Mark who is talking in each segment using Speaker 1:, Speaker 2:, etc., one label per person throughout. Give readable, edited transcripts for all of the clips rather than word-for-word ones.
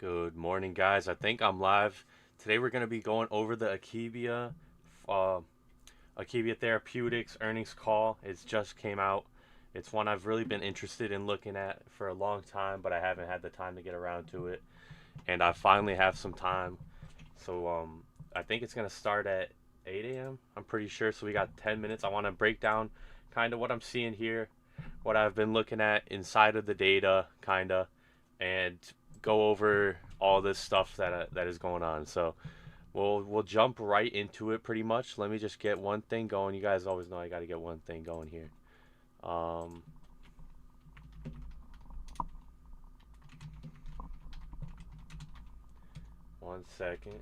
Speaker 1: Good morning, guys. I think I'm live. Today we're going to be going over the uh, Akebia Therapeutics earnings call. It's just came out. It's one I've really been interested in looking at for a long time, but I haven't had the time to get around to it. And I finally have some time. So I think it's going to start at 8 a.m. I'm pretty sure. So we got 10 minutes. I want to break down kind of what I'm seeing here, what I've been looking at inside of the data, kind of, and go over all this stuff that is going on. So we'll jump right into it pretty much. Let me just get one thing going. You guys always know I got to get one thing going here. Um, One second.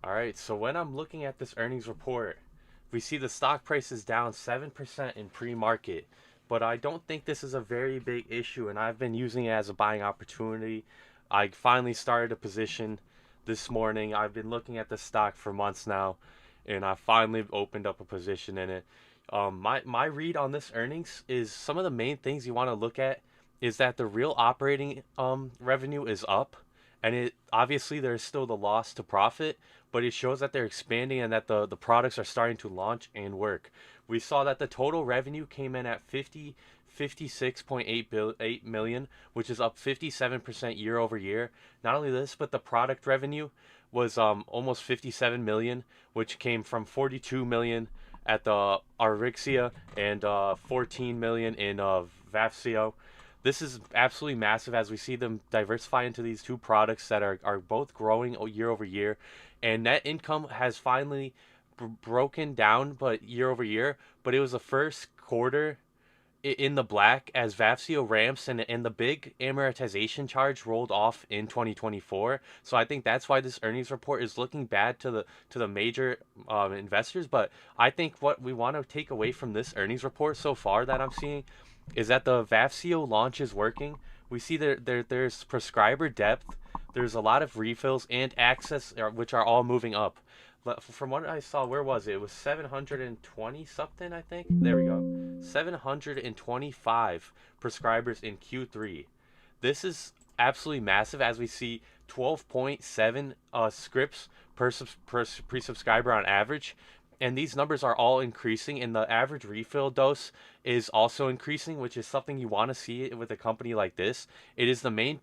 Speaker 1: All right. So when I'm looking at this earnings report, we see the stock price is down 7% in pre-market, but I don't think this is a very big issue, and I've been using it as a buying opportunity. I finally started a position this morning. I've been looking at the stock for months now, and I finally opened up a position in it. My read on this earnings is some of the main things you want to look at is that the real operating revenue is up, and it obviously there's still the loss to profit, but it shows that they're expanding and that the products are starting to launch and work. We saw that the total revenue came in at 56.8 million, which is up 57% year over year. Not only this, but the product revenue was almost 57 million, which came from 42 million at the Arixia and 14 million in Vafseo. This is absolutely massive as we see them diversify into these two products that are both growing year over year. And net income has finally broken down, but year over year. But it was the first quarter in the black as Vafseo ramps and the big amortization charge rolled off in 2024. So I think that's why this earnings report is looking bad to the major investors. But I think what we want to take away from this earnings report so far that I'm seeing is that the Vafseo launch is working. We see there's prescriber depth, there's a lot of refills and access, which are all moving up. From what I saw, where was it? It was 720 something, I think. There we go. 725 prescribers in Q3. This is absolutely massive as we see 12.7 scripts per pre-subscriber on average. And these numbers are all increasing, and the average refill dose is also increasing, which is something you want to see with a company like this. It is the main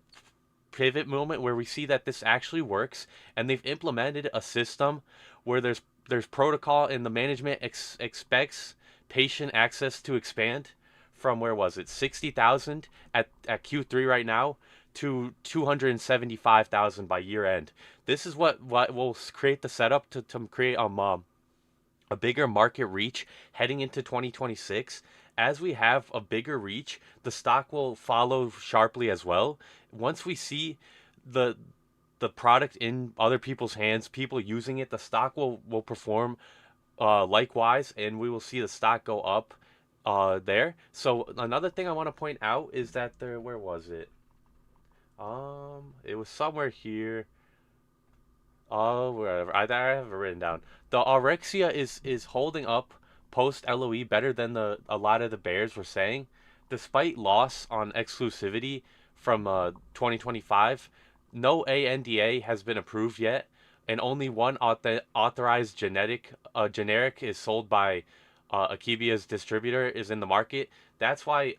Speaker 1: pivot moment where we see that this actually works, and they've implemented a system where there's protocol, and the management expects patient access to expand from where was it 60,000 at Q3 right now to 275,000 by year end. This is what will create the setup to create a bigger market reach heading into 2026. As we have a bigger reach, the stock will follow sharply as well. Once we see the the product in other people's hands, people using it, the stock will perform likewise, and we will see the stock go up there. So another thing I want to point out is that there, where was it? It was somewhere here. Oh, wherever. I have it written down. The Aurexia is holding up post LOE better than the a lot of the bears were saying, despite loss on exclusivity from 2025. No ANDA has been approved yet, and only one authorized generic is sold by Akebia's distributor is in the market. That's why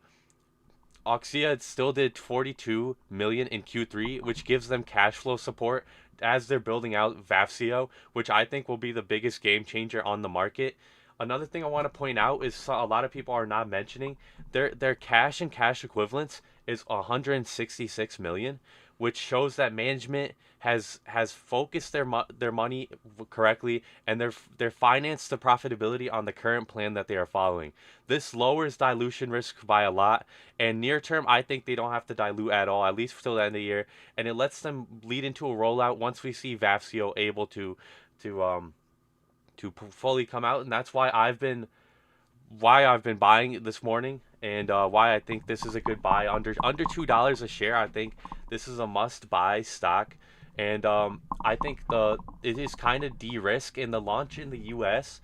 Speaker 1: Oxia still did 42 million in Q3, which gives them cash flow support as they're building out Vafseo, which I think will be the biggest game changer on the market. Another thing I want to point out is a lot of people are not mentioning their cash and cash equivalents is 166 million, which shows that management has focused their money correctly, and they're financed the profitability on the current plan that they are following. This lowers dilution risk by a lot, and near term I think they don't have to dilute at all, at least till the end of the year, and it lets them lead into a rollout once we see Vafseo able to fully come out, and that's why I've been buying it this morning, and why I think this is a good buy under $2 a share. I think this is a must buy stock, and I think the it is kind of de-risk in the launch in the U.S.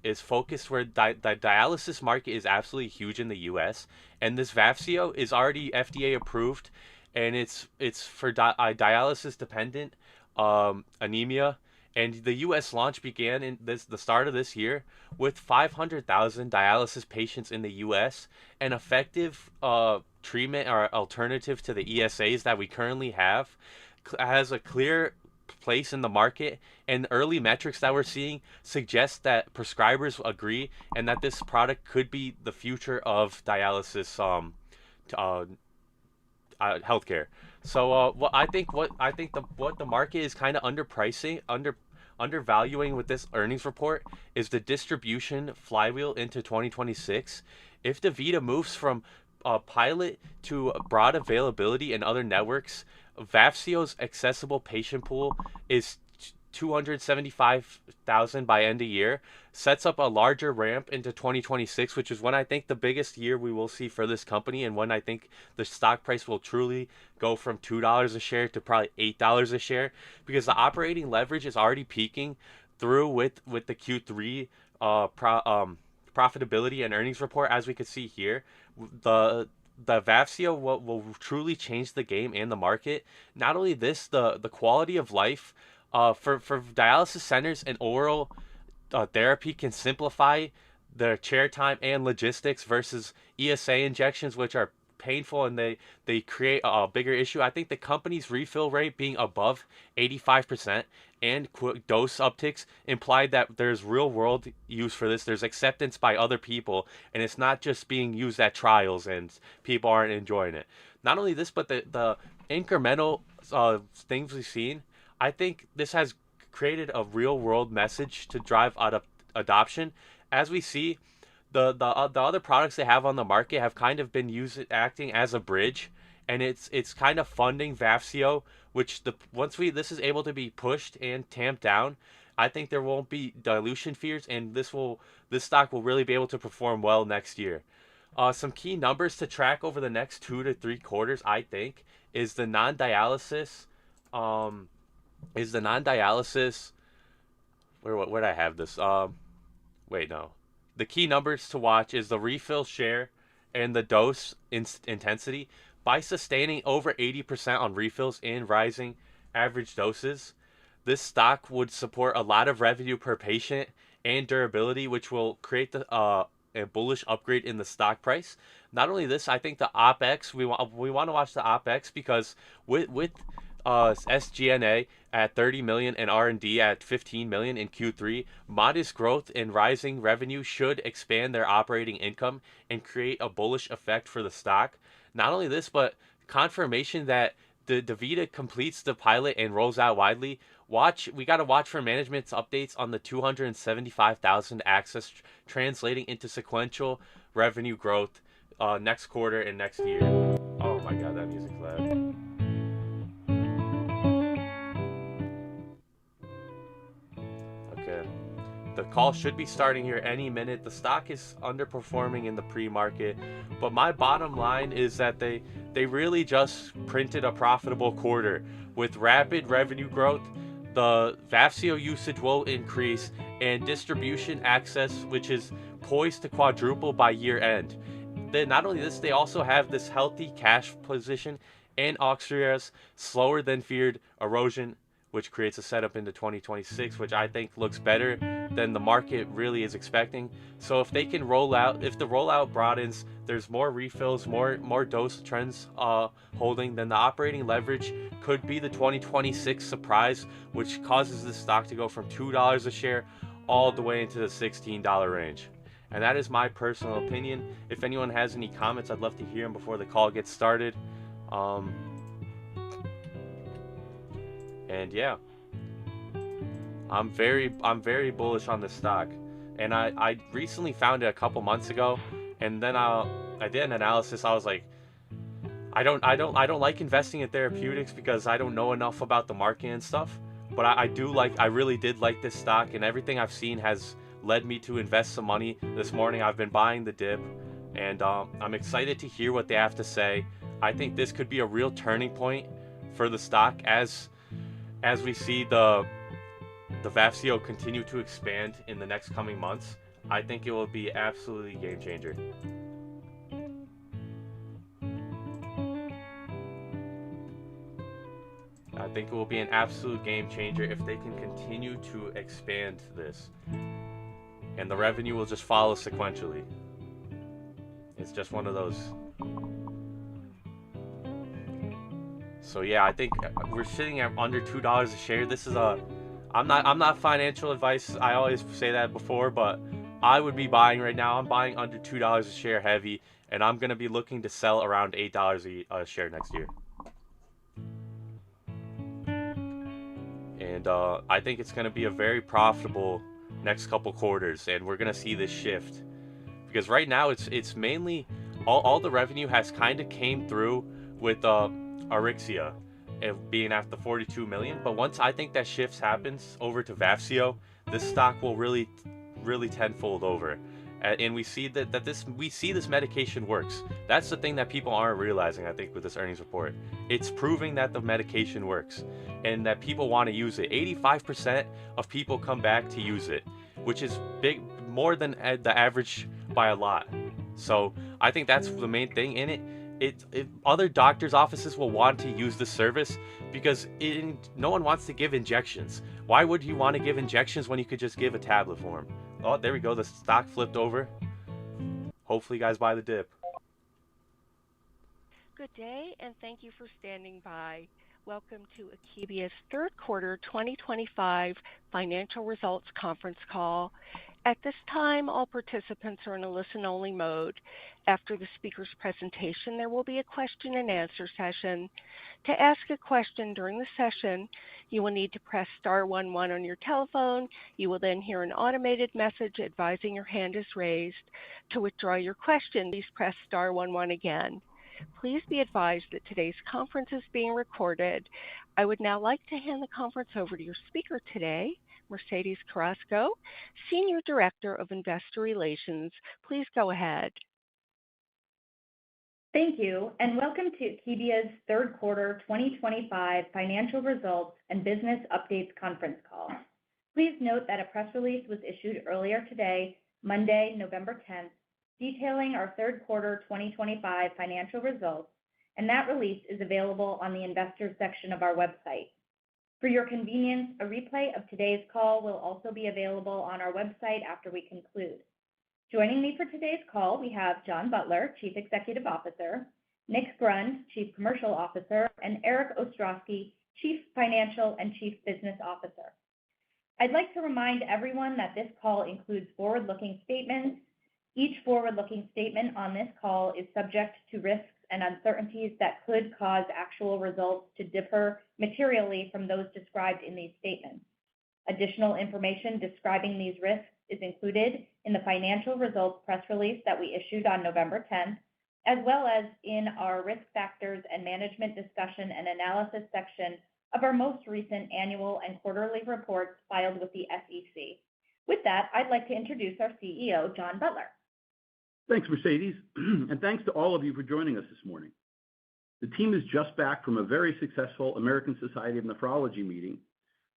Speaker 1: is focused where the dialysis market is absolutely huge in the U.S. and this Vafseo is already FDA approved, and it's for dialysis dependent anemia. And the U.S. launch began in the start of this year with 500,000 dialysis patients in the U.S. An effective treatment or alternative to the ESAs that we currently have has a clear place in the market, and early metrics that we're seeing suggest that prescribers agree and that this product could be the future of dialysis uh, healthcare. So what the market is kind of undervaluing with this earnings report is the distribution flywheel into 2026. If DaVita moves from pilot to broad availability in other networks, Vafseo's accessible patient pool is 275,000 by end of year, sets up a larger ramp into 2026, which is when I think the biggest year we will see for this company, and when I think the stock price will truly go from $2 a share to probably $8 a share, because the operating leverage is already peaking through with the Q3 profitability and earnings report, as we could see here. The Vafseo will truly change the game and the market. Not only this, the quality of life for dialysis centers and oral therapy can simplify the chair time and logistics versus ESA injections, which are painful and they create a bigger issue. I think the company's refill rate being above 85% and dose upticks implied that there's real world use for this. There's acceptance by other people, and it's not just being used at trials and people aren't enjoying it. Not only this, but the incremental things we've seen, I think this has created a real world message to drive adoption. As we see, the other products they have on the market have kind of been acting as a bridge, and it's kind of funding Vafseo, which once this is able to be pushed and tamped down, I think there won't be dilution fears, and this stock will really be able to perform well next year. Some key numbers to track over the next 2 to 3 quarters, I think, is the non-dialysis. Is the non-dialysis where did I have this? Wait, no. The key numbers to watch is the refill share and the dose intensity. By sustaining over 80% on refills and rising average doses, this stock would support a lot of revenue per patient and durability, which will create a bullish upgrade in the stock price. Not only this, I think the OpEx, we want to watch the OpEx because with SG&A at 30 million and R&D at 15 million in Q3, modest growth and rising revenue should expand their operating income and create a bullish effect for the stock. Not only this, but confirmation that the DaVita completes the pilot and rolls out widely. We got to watch for management's updates on the 275,000 access translating into sequential revenue growth next quarter and next year. Oh my god, that music's loud. Okay. The call should be starting here any minute. The stock is underperforming in the pre-market, but my bottom line is that they really just printed a profitable quarter with rapid revenue growth. The Vafseo usage will increase and distribution access, which is poised to quadruple by year end. Not only this, they also have this healthy cash position and Austria's slower than feared erosion, which creates a setup into 2026, which I think looks better than the market really is expecting. So if they can if the rollout broadens, there's more refills, more dose trends holding, then the operating leverage could be the 2026 surprise, which causes the stock to go from $2 a share all the way into the $16 range. And that is my personal opinion. If anyone has any comments, I'd love to hear them before the call gets started. And yeah, I'm very bullish on this stock, and I recently found it a couple months ago, and then I did an analysis. I was like, I don't like investing in therapeutics because I don't know enough about the market and stuff, but I really did like this stock, and everything I've seen has led me to invest some money. This morning I've been buying the dip, and I'm excited to hear what they have to say. I think this could be a real turning point for the stock as we see the Vafseo continue to expand in the next coming months. I think it will be absolutely game changer. I think it will be an absolute game changer if they can continue to expand this, and the revenue will just follow sequentially. It's just one of those. So yeah, I think we're sitting at under $2 a share. This is a I'm not financial advice. I always say that before, but I would be buying right now. I'm buying under $2 a share heavy, and I'm gonna be looking to sell around $8 a share next year. And I think it's gonna be a very profitable next couple quarters, and we're gonna see this shift because right now it's mainly all the revenue has kind of came through with Arixia being at the 42 million. But once I think that shifts happens over to Vafseo, this stock will really tenfold over. And we see that this medication works. That's the thing that people aren't realizing, I think, with this earnings report. It's proving that the medication works and that people want to use it. 85% of people come back to use it, which is big, more than the average by a lot. So I think that's the main thing in it. Other doctors' offices will want to use the service because no one wants to give injections. Why would you want to give injections when you could just give a tablet form? Oh, there we go. The stock flipped over. Hopefully, you guys buy the dip.
Speaker 2: Good day, and thank you for standing by. Welcome to Akebia's third quarter 2025 financial results conference call. At this time, all participants are in a listen-only mode. After the speaker's presentation, there will be a question-and-answer session. To ask a question during the session, you will need to press star 11 on your telephone. You will then hear an automated message advising your hand is raised. To withdraw your question, please press star 11 again. Please be advised that today's conference is being recorded. I would now like to hand the conference over to your speaker today, Mercedes Carrasco, Senior Director of Investor Relations. Please go ahead.
Speaker 3: Thank you, and welcome to Akebia's third quarter 2025 financial results and business updates conference call. Please note that a press release was issued earlier today, Monday, November 10th, detailing our third quarter 2025 financial results, and that release is available on the Investors section of our website. For your convenience, a replay of today's call will also be available on our website after we conclude. Joining me for today's call, we have John Butler, Chief Executive Officer, Nick Grund, Chief Commercial Officer, and Eric Ostrowski, Chief Financial and Chief Business Officer. I'd like to remind everyone that this call includes forward-looking statements. Each forward-looking statement on this call is subject to risks and uncertainties that could cause actual results to differ materially from those described in these statements. Additional information describing these risks is included in the financial results press release that we issued on November 10th, as well as in our risk factors and management discussion and analysis section of our most recent annual and quarterly reports filed with the SEC. With that, I'd like to introduce our CEO, John Butler.
Speaker 4: Thanks, Mercedes, and thanks to all of you for joining us this morning. The team is just back from a very successful American Society of Nephrology meeting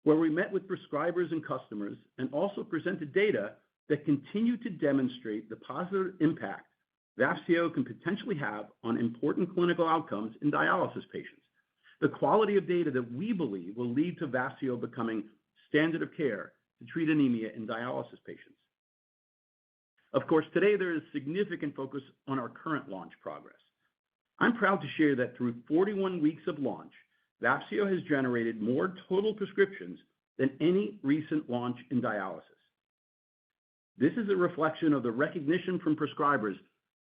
Speaker 4: where we met with prescribers and customers and also presented data that continue to demonstrate the positive impact Vafseo can potentially have on important clinical outcomes in dialysis patients. The quality of data that we believe will lead to Vafseo becoming standard of care to treat anemia in dialysis patients. Of course, today there is significant focus on our current launch progress. I'm proud to share that through 41 weeks of launch, Vafseo has generated more total prescriptions than any recent launch in dialysis. This is a reflection of the recognition from prescribers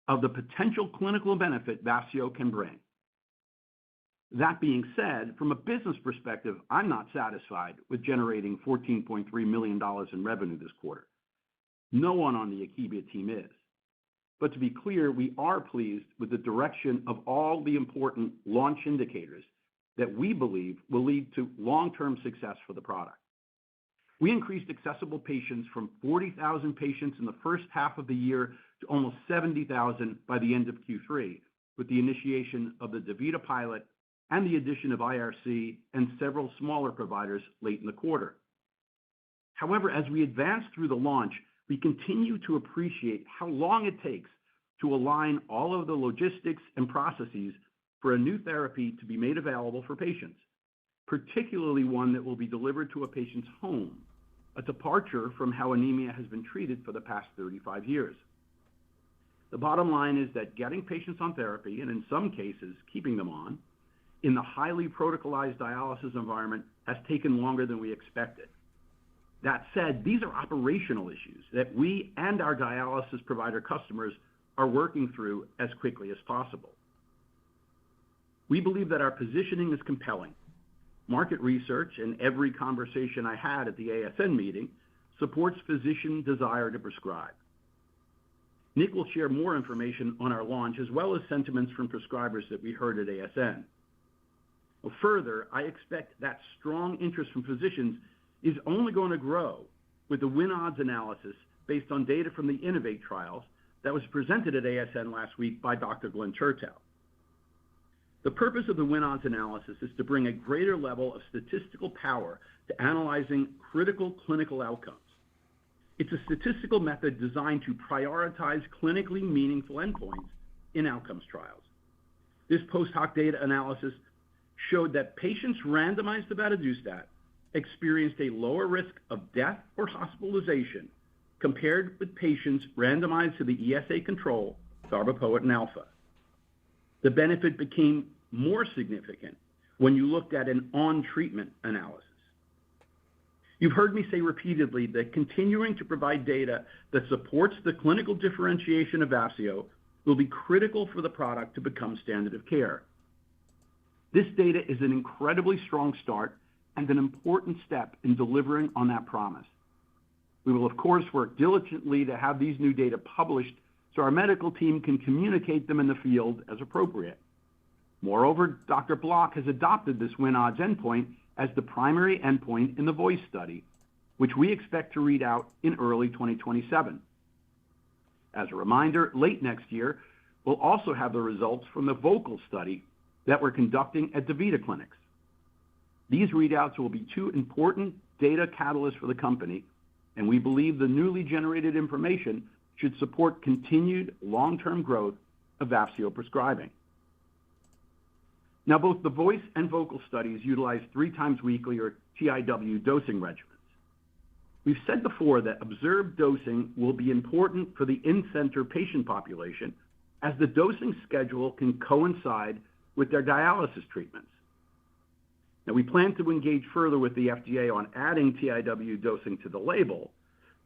Speaker 4: of the potential clinical benefit Vafseo can bring. That being said, from a business perspective, I'm not satisfied with generating $14.3 million in revenue this quarter. No one on the Akebia team is. But to be clear, we are pleased with the direction of all the important launch indicators that we believe will lead to long-term success for the product. We increased accessible patients from 40,000 patients in the first half of the year to almost 70,000 by the end of Q3, with the initiation of the DaVita pilot and the addition of IRC and several smaller providers late in the quarter. However, as we advance through the launch, we continue to appreciate how long it takes to align all of the logistics and processes for a new therapy to be made available for patients, particularly one that will be delivered to a patient's home, a departure from how anemia has been treated for the past 35 years. The bottom line is that getting patients on therapy, and in some cases keeping them on, in the highly protocolized dialysis environment has taken longer than we expected. That said, these are operational issues that we and our dialysis provider customers are working through as quickly as possible. We believe that our positioning is compelling. Market research and every conversation I had at the ASN meeting supports physician desire to prescribe. Nick will share more information on our launch as well as sentiments from prescribers that we heard at ASN. Further, I expect that strong interest from physicians is only going to grow with the win-odds analysis based on data from the Innovate trials that was presented at ASN last week by Dr. Glenn Chertow. The purpose of the win-odds analysis is to bring a greater level of statistical power to analyzing critical clinical outcomes. It's a statistical method designed to prioritize clinically meaningful endpoints in outcomes trials. This post hoc data analysis showed that patients randomized to vadadustat experienced a lower risk of death or hospitalization compared with patients randomized to the ESA control, darbepoetin alpha. The benefit became more significant when you looked at an on-treatment analysis. You've heard me say repeatedly that continuing to provide data that supports the clinical differentiation of Vafseo will be critical for the product to become standard of care. This data is an incredibly strong start and an important step in delivering on that promise. We will, of course, work diligently to have these new data published so our medical team can communicate them in the field as appropriate. Moreover, Dr. Block has adopted this win-odds endpoint as the primary endpoint in the VOICE study, which we expect to read out in early 2027. As a reminder, late next year, we'll also have the results from the VOCAL study that we're conducting at DaVita clinics. These readouts will be two important data catalysts for the company, and we believe the newly generated information should support continued long-term growth of Vafseo prescribing. Now, both the VOICE and VOCAL studies utilize 3 times weekly or TIW dosing regimens. We've said before that observed dosing will be important for the in-center patient population as the dosing schedule can coincide with their dialysis treatments. Now, we plan to engage further with the FDA on adding TIW dosing to the label,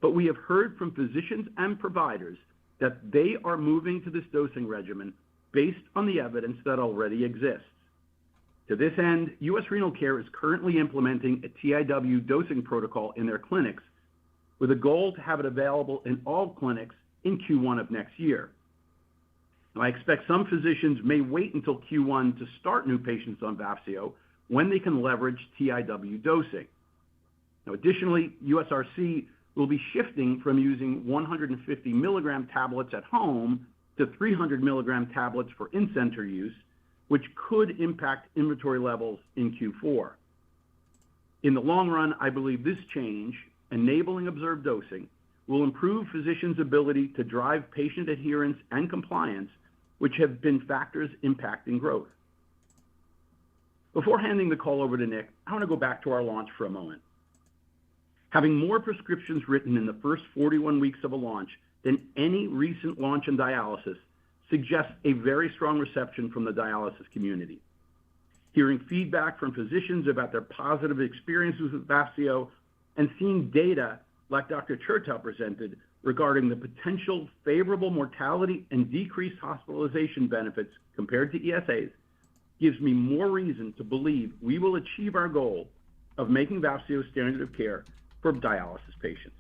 Speaker 4: but we have heard from physicians and providers that they are moving to this dosing regimen based on the evidence that already exists. To this end, U.S. Renal Care is currently implementing a TIW dosing protocol in their clinics with a goal to have it available in all clinics in Q1 of next year. Now, I expect some physicians may wait until Q1 to start new patients on Vafseo when they can leverage TIW dosing. Now, additionally, USRC will be shifting from using 150 milligram tablets at home to 300 milligram tablets for in-center use, which could impact inventory levels in Q4. In the long run, I believe this change, enabling observed dosing, will improve physicians' ability to drive patient adherence and compliance, which have been factors impacting growth. Before handing the call over to Nick, I want to go back to our launch for a moment. Having more prescriptions written in the first 41 weeks of a launch than any recent launch in dialysis suggests a very strong reception from the dialysis community. Hearing feedback from physicians about their positive experiences with Vafseo and seeing data like Dr. Chertow presented regarding the potential favorable mortality and decreased hospitalization benefits compared to ESAs gives me more reason to believe we will achieve our goal of making Vafseo standard of care for dialysis patients.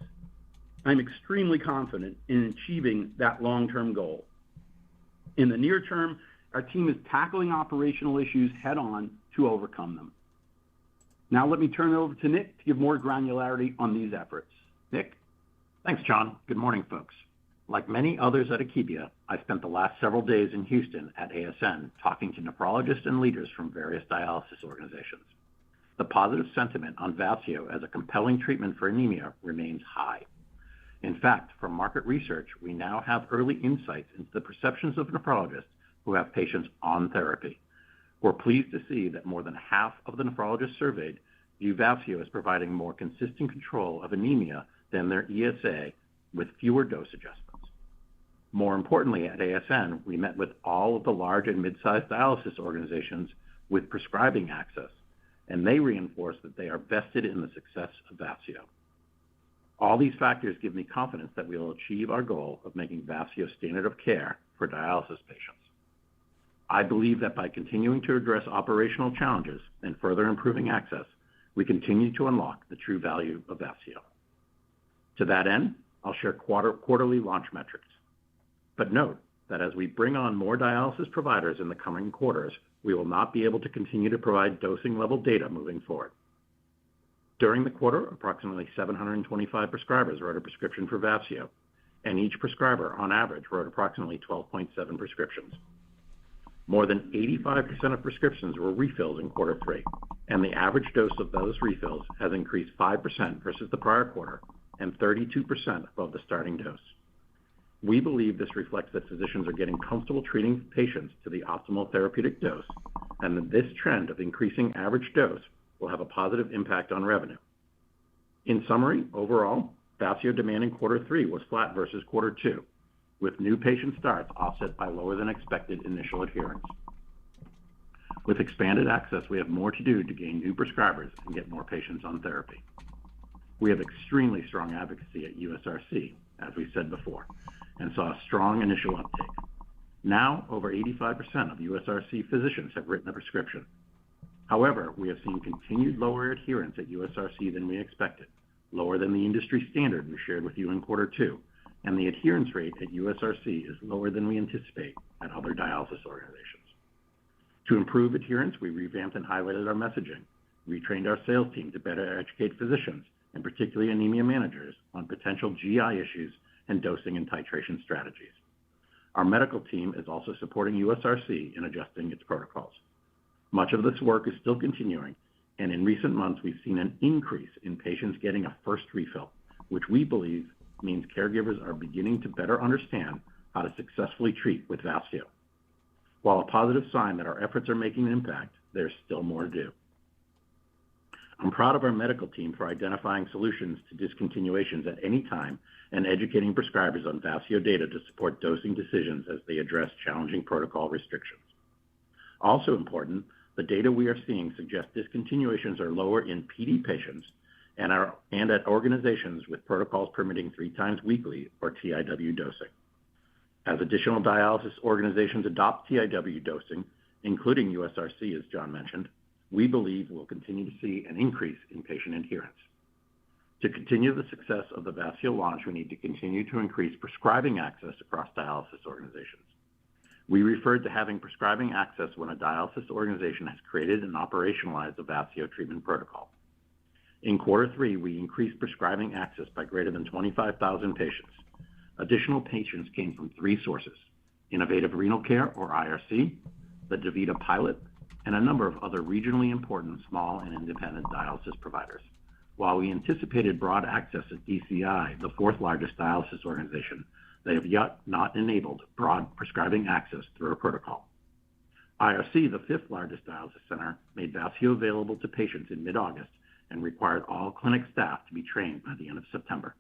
Speaker 4: I'm extremely confident in achieving that long-term goal. In the near term, our team is tackling operational issues head-on to overcome them. Now let me turn it over to Nick to give more granularity on these efforts. Nick?
Speaker 5: Thanks, John. Good morning, folks. Like many others at Akebia, I spent the last several days in Houston at ASN talking to nephrologists and leaders from various dialysis organizations. The positive sentiment on Vafseo as a compelling treatment for anemia remains high. In fact, from market research, we now have early insights into the perceptions of nephrologists who have patients on therapy. We're pleased to see that more than half of the nephrologists surveyed view Vafseo as providing more consistent control of anemia than their ESA with fewer dose adjustments. More importantly, at ASN, we met with all of the large and mid-sized dialysis organizations with prescribing access, and they reinforced that they are vested in the success of Vafseo. All these factors give me confidence that we will achieve our goal of making Vafseo standard of care for dialysis patients. I believe that by continuing to address operational challenges and further improving access, we continue to unlock the true value of Vafseo. To that end, I'll share quarterly launch metrics. But note that as we bring on more dialysis providers in the coming quarters, we will not be able to continue to provide dosing level data moving forward. During the quarter, approximately 725 prescribers wrote a prescription for Vafseo, and each prescriber, on average, wrote approximately 12.7 prescriptions. More than 85% of prescriptions were refills in quarter 3, and the average dose of those refills has increased 5% versus the prior quarter and 32% above the starting dose. We believe this reflects that physicians are getting comfortable treating patients to the optimal therapeutic dose, and that this trend of increasing average dose will have a positive impact on revenue. In summary, overall, Vafseo demand in quarter 3 was flat versus quarter 2, with new patient starts offset by lower than expected initial adherence. With expanded access, we have more to do to gain new prescribers and get more patients on therapy. We have extremely strong advocacy at USRC, as we said before, and saw a strong initial uptake. Now, over 85% of USRC physicians have written a prescription. However, we have seen continued lower adherence at USRC than we expected, lower than the industry standard we shared with you in quarter 2, and the adherence rate at USRC is lower than we anticipate at other dialysis organizations. To improve adherence, we revamped and highlighted our messaging, retrained our sales team to better educate physicians, and particularly anemia managers, on potential GI issues and dosing and titration strategies. Our medical team is also supporting USRC in adjusting its protocols. Much of this work is still continuing, and in recent months we've seen an increase in patients getting a first refill, which we believe means caregivers are beginning to better understand how to successfully treat with Vafseo. While a positive sign that our efforts are making an impact, there's still more to do. I'm proud of our medical team for identifying solutions to discontinuations at any time and educating prescribers on Vafseo data to support dosing decisions as they address challenging protocol restrictions. Also important, the data we are seeing suggests discontinuations are lower in PD patients and at organizations with protocols permitting 3 times weekly or TIW dosing. As additional dialysis organizations adopt TIW dosing, including USRC, as John mentioned, we believe we'll continue to see an increase in patient adherence. To continue the success of the Vafseo launch, we need to continue to increase prescribing access across dialysis organizations. We referred to having prescribing access when a dialysis organization has created and operationalized a Vafseo treatment protocol. In quarter 3, we increased prescribing access by greater than 25,000 patients. Additional patients came from 3 sources: Innovative Renal Care, or IRC, the DaVita pilot, and a number of other regionally important small and independent dialysis providers. While we anticipated broad access at DCI, the 4th largest dialysis organization, they have yet not enabled broad prescribing access through a protocol. IRC, the 5th largest dialysis center, made Vafseo available to patients in mid-August and required all clinic staff to be trained by the end of September.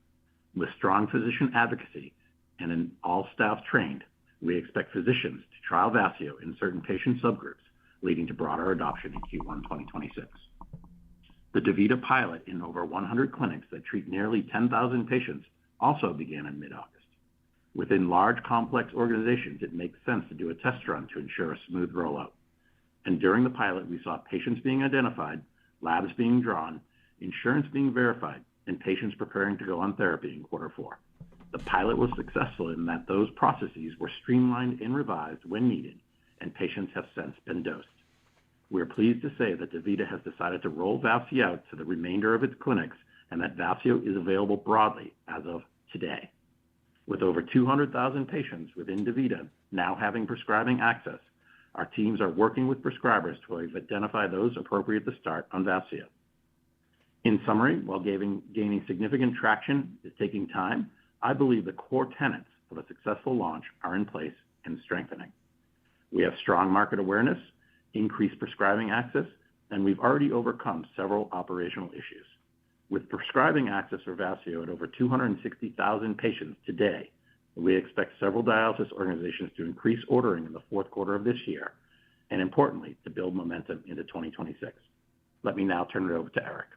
Speaker 5: With strong physician advocacy and in all staff trained, we expect physicians to trial Vafseo in certain patient subgroups, leading to broader adoption in Q1 2026. The DaVita pilot in over 100 clinics that treat nearly 10,000 patients also began in mid-August. Within large, complex organizations, it makes sense to do a test run to ensure a smooth rollout. And during the pilot, we saw patients being identified, labs being drawn, insurance being verified, and patients preparing to go on therapy in quarter 4. The pilot was successful in that those processes were streamlined and revised when needed, and patients have since been dosed. We are pleased to say that DaVita has decided to roll Vafseo out to the remainder of its clinics and that Vafseo is available broadly as of today. With over 200,000 patients within DaVita now having prescribing access, our teams are working with prescribers to identify those appropriate to start on Vafseo. In summary, while gaining significant traction is taking time, I believe the core tenets of a successful launch are in place and strengthening. We have strong market awareness, increased prescribing access, and we've already overcome several operational issues. With prescribing access for Vafseo at over 260,000 patients today, we expect several dialysis organizations to increase ordering in the fourth quarter of this year, and importantly, to build momentum into 2026. Let me now turn it over to Eric.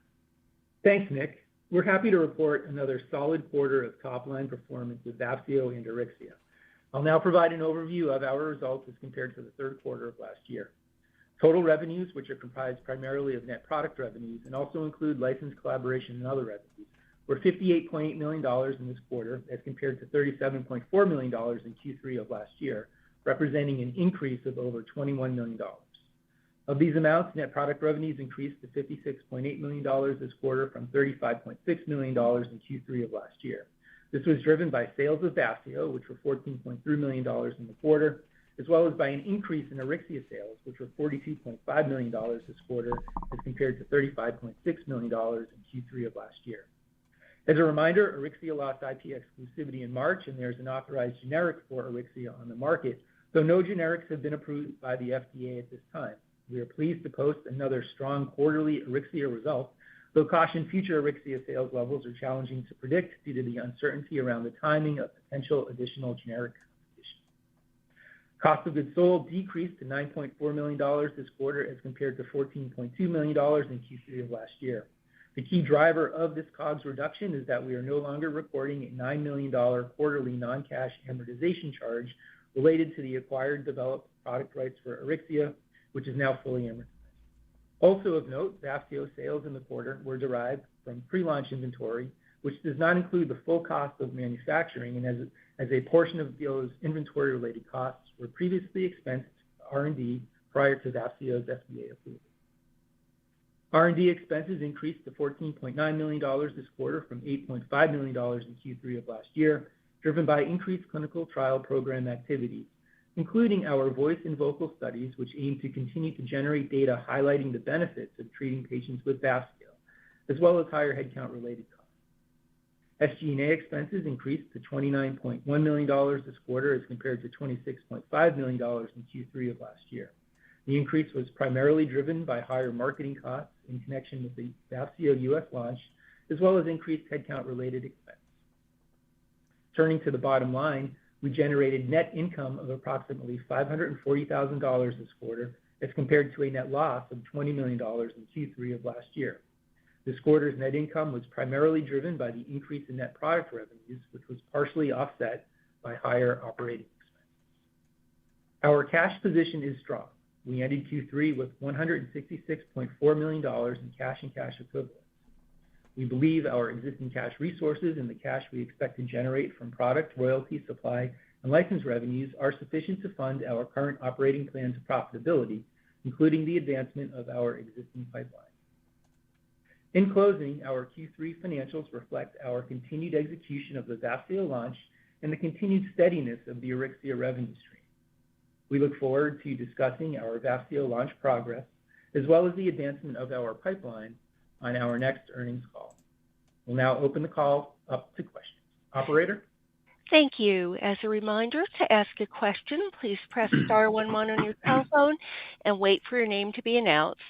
Speaker 6: Thanks, Nick. We're happy to report another solid quarter of top-line performance with Vafseo and Auryxia. I'll now provide an overview of our results as compared to the third quarter of last year. Total revenues, which are comprised primarily of net product revenues and also include license, collaboration, and other revenues, were $58.8 million in this quarter as compared to $37.4 million in Q3 of last year, representing an increase of over $21 million. Of these amounts, net product revenues increased to $56.8 million this quarter from $35.6 million in Q3 of last year. This was driven by sales of Vafseo, which were $14.3 million in the quarter, as well as by an increase in Auryxia sales, which were $42.5 million this quarter as compared to $35.6 million in Q3 of last year. As a reminder, Auryxia lost IP exclusivity in March, and there's an authorized generic for Auryxia on the market, though no generics have been approved by the FDA at this time. We are pleased to post another strong quarterly Auryxia result, though caution future Auryxia sales levels are challenging to predict due to the uncertainty around the timing of potential additional generic competition. Cost of goods sold decreased to $9.4 million this quarter as compared to $14.2 million in Q3 of last year. The key driver of this COGS reduction is that we are no longer recording a $9 million quarterly non-cash amortization charge related to the acquired developed product rights for Auryxia, which is now fully amortized. Also of note, Vafseo sales in the quarter were derived from pre-launch inventory, which does not include the full cost of manufacturing, and as a portion of those inventory-related costs were previously expensed to R&D prior to Vafseo's FDA approval. R&D expenses increased to $14.9 million this quarter from $8.5 million in Q3 of last year, driven by increased clinical trial program activities, including our voice and vocal studies, which aim to continue to generate data highlighting the benefits of treating patients with Vafseo, as well as higher headcount-related costs. SG&A expenses increased to $29.1 million this quarter as compared to $26.5 million in Q3 of last year. The increase was primarily driven by higher marketing costs in connection with the Vafseo U.S. launch, as well as increased headcount-related expenses. Turning to the bottom line, we generated net income of approximately $540,000 this quarter as compared to a net loss of $20 million in Q3 of last year. This quarter's net income was primarily driven by the increase in net product revenues, which was partially offset by higher operating expenses. Our cash position is strong. We ended Q3 with $166.4 million in cash and cash equivalents. We believe our existing cash resources and the cash we expect to generate from product, royalty, supply, and license revenues are sufficient to fund our current operating plan to profitability, including the advancement of our existing pipeline. In closing, our Q3 financials reflect our continued execution of the Vafseo launch and the continued steadiness of the Auryxia revenue stream. We look forward to discussing our Vafseo launch progress, as well as the advancement of our pipeline on our next earnings call. We'll now open the call up to questions. Operator?
Speaker 2: Thank you. As a reminder, to ask a question, please press star 11 on your telephone and wait for your name to be announced.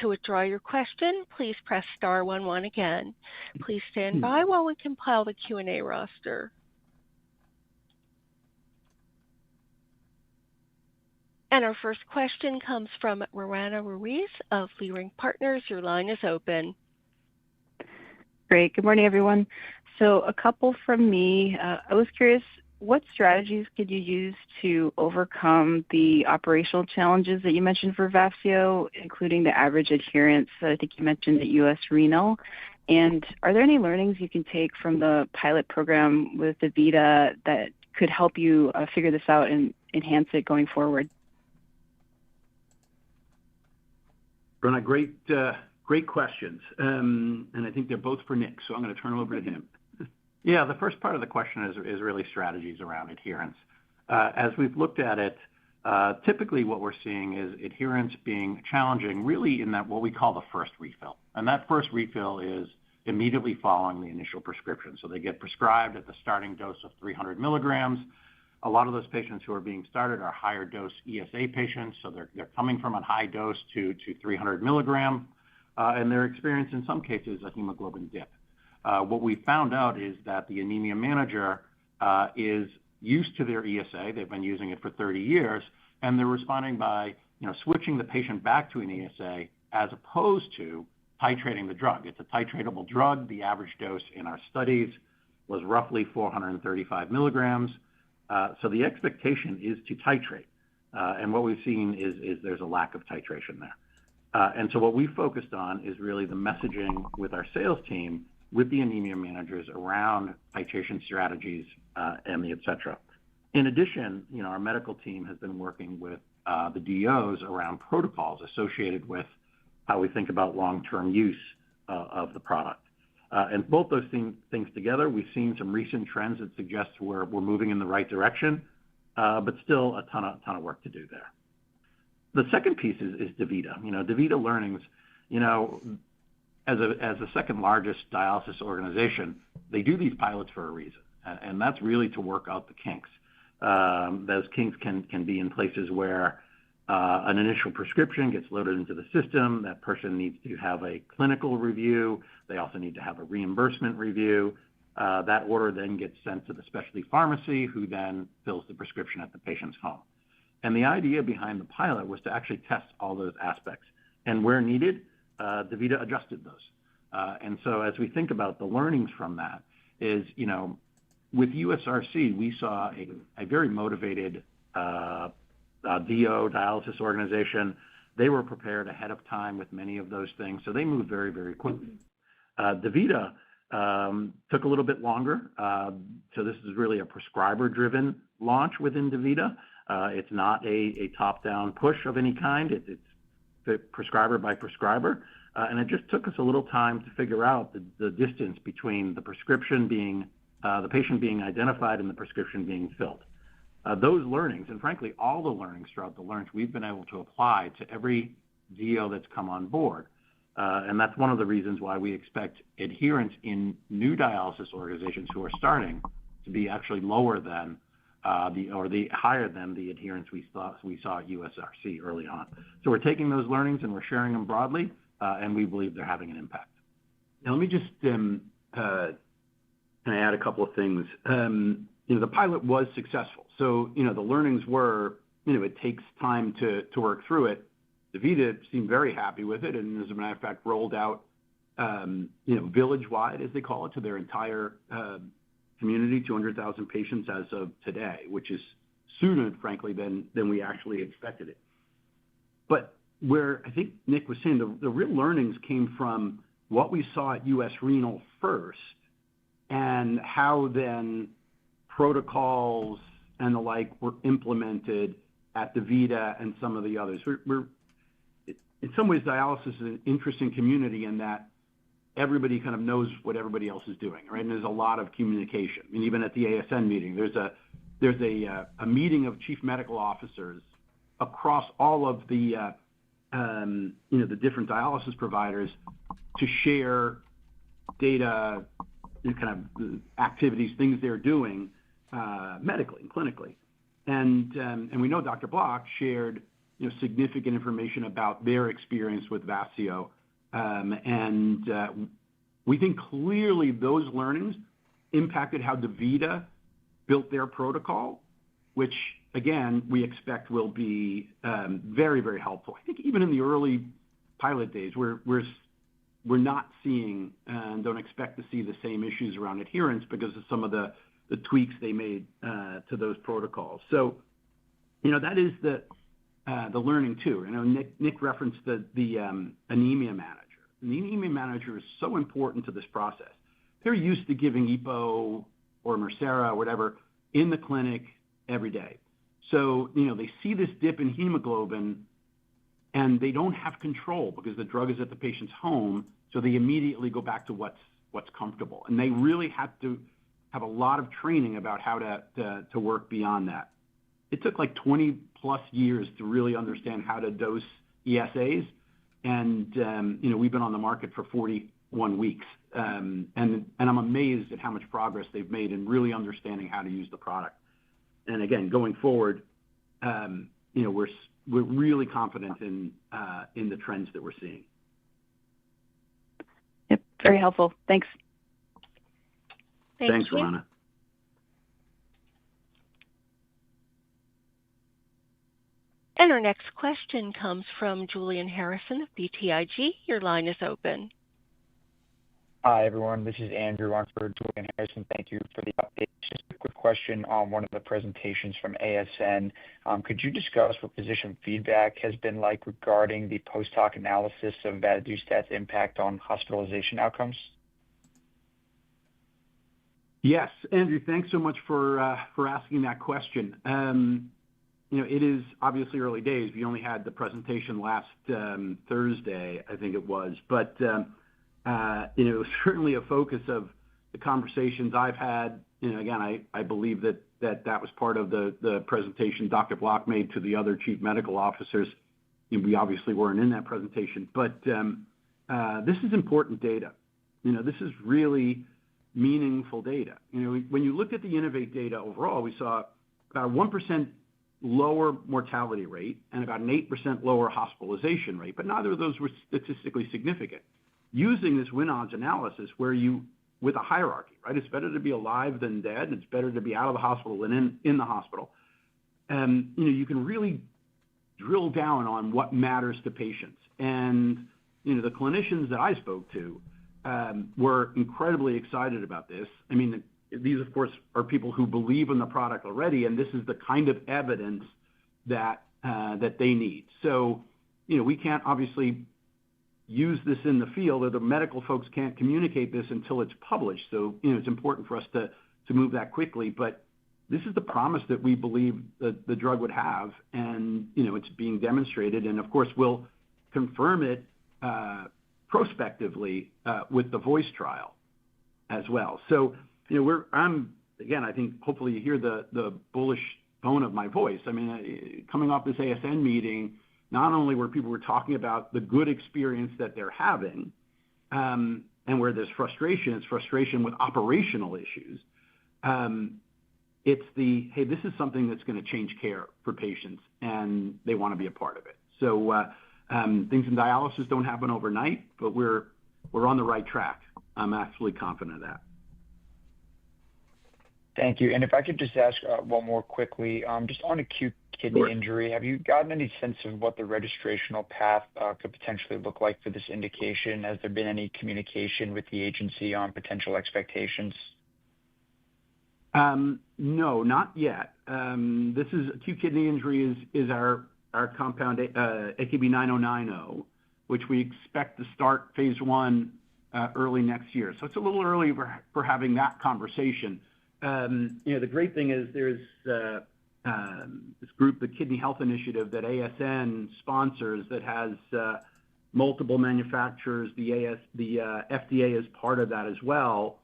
Speaker 2: To withdraw your question, please press star 11 again. Please stand by while we compile the Q&A roster. And our first question comes from Roanna Ruiz of Leerink Partners. Your line is open.
Speaker 7: Great. Good morning, everyone. So a couple from me. I was curious, what strategies could you use to overcome the operational challenges that you mentioned for Vafseo, including the average adherence that I think you mentioned at US Renal? And are there any learnings you can take from the pilot program with DaVita that could help you figure this out and enhance it going forward?
Speaker 4: Rona, great questions. And I think they're both for Nick, so I'm going to turn it over to him.
Speaker 5: Yeah, the first part of the question is really strategies around adherence. As we've looked at it, typically what we're seeing is adherence being challenging really in that what we call the first refill. And that first refill is immediately following the initial prescription. So they get prescribed at the starting dose of 300 milligrams. A lot of those patients who are being started are higher dose ESA patients, so they're coming from a high dose to 300 milligram, and they're experiencing in some cases a hemoglobin dip. What we found out is that the anemia manager is used to their ESA. They've been using it for 30 years, and they're responding by switching the patient back to an ESA as opposed to titrating the drug. It's a titratable drug. The average dose in our studies was roughly 435 milligrams. So the expectation is to titrate. And what we've seen is there's a lack of titration there. And so what we focused on is really the messaging with our sales team, with the anemia managers around titration strategies and the et cetera. In addition, our medical team has been working with the DOs around protocols associated with how we think about long-term use of the product. And both those things together, we've seen some recent trends that suggest we're moving in the right direction, but still a ton of work to do there. The second piece is DaVita. DaVita learnings, as the second largest dialysis organization, they do these pilots for a reason, and that's really to work out the kinks. Those kinks can be in places where an initial prescription gets loaded into the system. That person needs to have a clinical review. They also need to have a reimbursement review. That order then gets sent to the specialty pharmacy, who then fills the prescription at the patient's home. And the idea behind the pilot was to actually test all those aspects. And where needed, DaVita adjusted those. And so as we think about the learnings from that is, with USRC, we saw a very motivated DO, dialysis organization. They were prepared ahead of time with many of those things, so they moved very, very quickly. DaVita took a little bit longer, so this is really a prescriber-driven launch within DaVita. It's not a top-down push of any kind. It's prescriber by prescriber, and it just took us a little time to figure out the distance between the prescription being, the patient being identified and the prescription being filled. Those learnings, and frankly, all the learnings throughout the launch, we've been able to apply to every DO that's come on board. And that's one of the reasons why we expect adherence in new dialysis organizations who are starting to be actually lower than higher than the adherence we saw at USRC early on. So we're taking those learnings and we're sharing them broadly, and we believe they're having an impact.
Speaker 4: Now let me just add a couple of things. The pilot was successful. So, the learnings were, it takes time to work through it. DaVita seemed very happy with it, and as a matter of fact, rolled out, village-wide, as they call it, to their entire community, 200,000 patients as of today, which is sooner, frankly, than we actually expected it. But where I think Nick was saying the real learnings came from what we saw at US Renal first, and how then protocols and the like were implemented at DaVita and some of the others. We're in some ways, dialysis is an interesting community in that everybody kind of knows what everybody else is doing, right? And there's a lot of communication. I mean, even at the ASN meeting, there's a meeting of chief medical officers across all of the the different dialysis providers to share data, kind of activities, things they're doing medically and clinically. And we know Dr. Block shared significant information about their experience with Vafseo. And we think clearly those learnings impacted how DaVita built their protocol, which, again, we expect will be very, very helpful. I think even in the early pilot days, we're not seeing and don't expect to see the same issues around adherence because of some of the tweaks they made to those protocols. So, that is the learning too. Nick referenced the anemia manager. And the anemia manager is so important to this process. They're used to giving EPO or Mircera or whatever in the clinic every day. So, they see this dip in hemoglobin and they don't have control because the drug is at the patient's home. So they immediately go back to what's comfortable. And they really have to have a lot of training about how to work beyond that. It took like 20 plus years to really understand how to dose ESAs. And, we've been on the market for 41 weeks. and I'm amazed at how much progress they've made in really understanding how to use the product. And again, going forward, we're really confident in the trends that we're seeing.
Speaker 7: Yep, very helpful. Thanks.
Speaker 4: Thanks, Rana.
Speaker 2: And our next question comes from Julian Harrison of BTIG. Your line is open.
Speaker 8: Hi, everyone. This is Andrew on for Julian Harrison. Thank you for the update. Just a quick question on one of the presentations from ASN. Could you discuss what physician feedback has been like regarding the post-hoc analysis of vadadustat's impact on hospitalization outcomes?
Speaker 4: Yes, Andrew, thanks so much for asking that question. It is obviously early days. We only had the presentation last Thursday, I think it was, but it was certainly a focus of the conversations I've had. Again, I believe that was part of the presentation Dr. Block made to the other chief medical officers. We obviously weren't in that presentation, but this is important data. This is really meaningful data. When you look at the Innovate data overall, we saw about a 1% lower mortality rate and about an 8% lower hospitalization rate, but neither of those were statistically significant. Using this win-odds analysis where with a hierarchy, right? It's better to be alive than dead. It's better to be out of the hospital than in the hospital. You can really drill down on what matters to patients. And, the clinicians that I spoke to were incredibly excited about this. I mean, these, of course, are people who believe in the product already, and this is the kind of evidence that they need. So, we can't obviously use this in the field, or the medical folks can't communicate this until it's published. So, it's important for us to move that quickly. But this is the promise that we believe that the drug would have, and, it's being demonstrated. And, of course, we'll confirm it prospectively with the VOICE trial as well. So, I think hopefully you hear the bullish tone of my voice. I mean, coming off this ASN meeting, not only were people talking about the good experience that they're having, and where there's frustration, it's frustration with operational issues. It's hey, this is something that's going to change care for patients, and they want to be a part of it. So things in dialysis don't happen overnight, but we're on the right track. I'm absolutely confident of that.
Speaker 8: Thank you. And if I could just ask one more quickly, just on acute kidney injury, have you gotten any sense of what the registrational path could potentially look like for this indication? Has there been any communication with the agency on potential expectations?
Speaker 4: No, not yet. This is acute kidney injury is our compound AKB 9090, which we expect to start phase 1 early next year. So it's a little early for having that conversation. The great thing is there's this group, the Kidney Health Initiative, that ASN sponsors, that has multiple manufacturers. The FDA is part of that as well.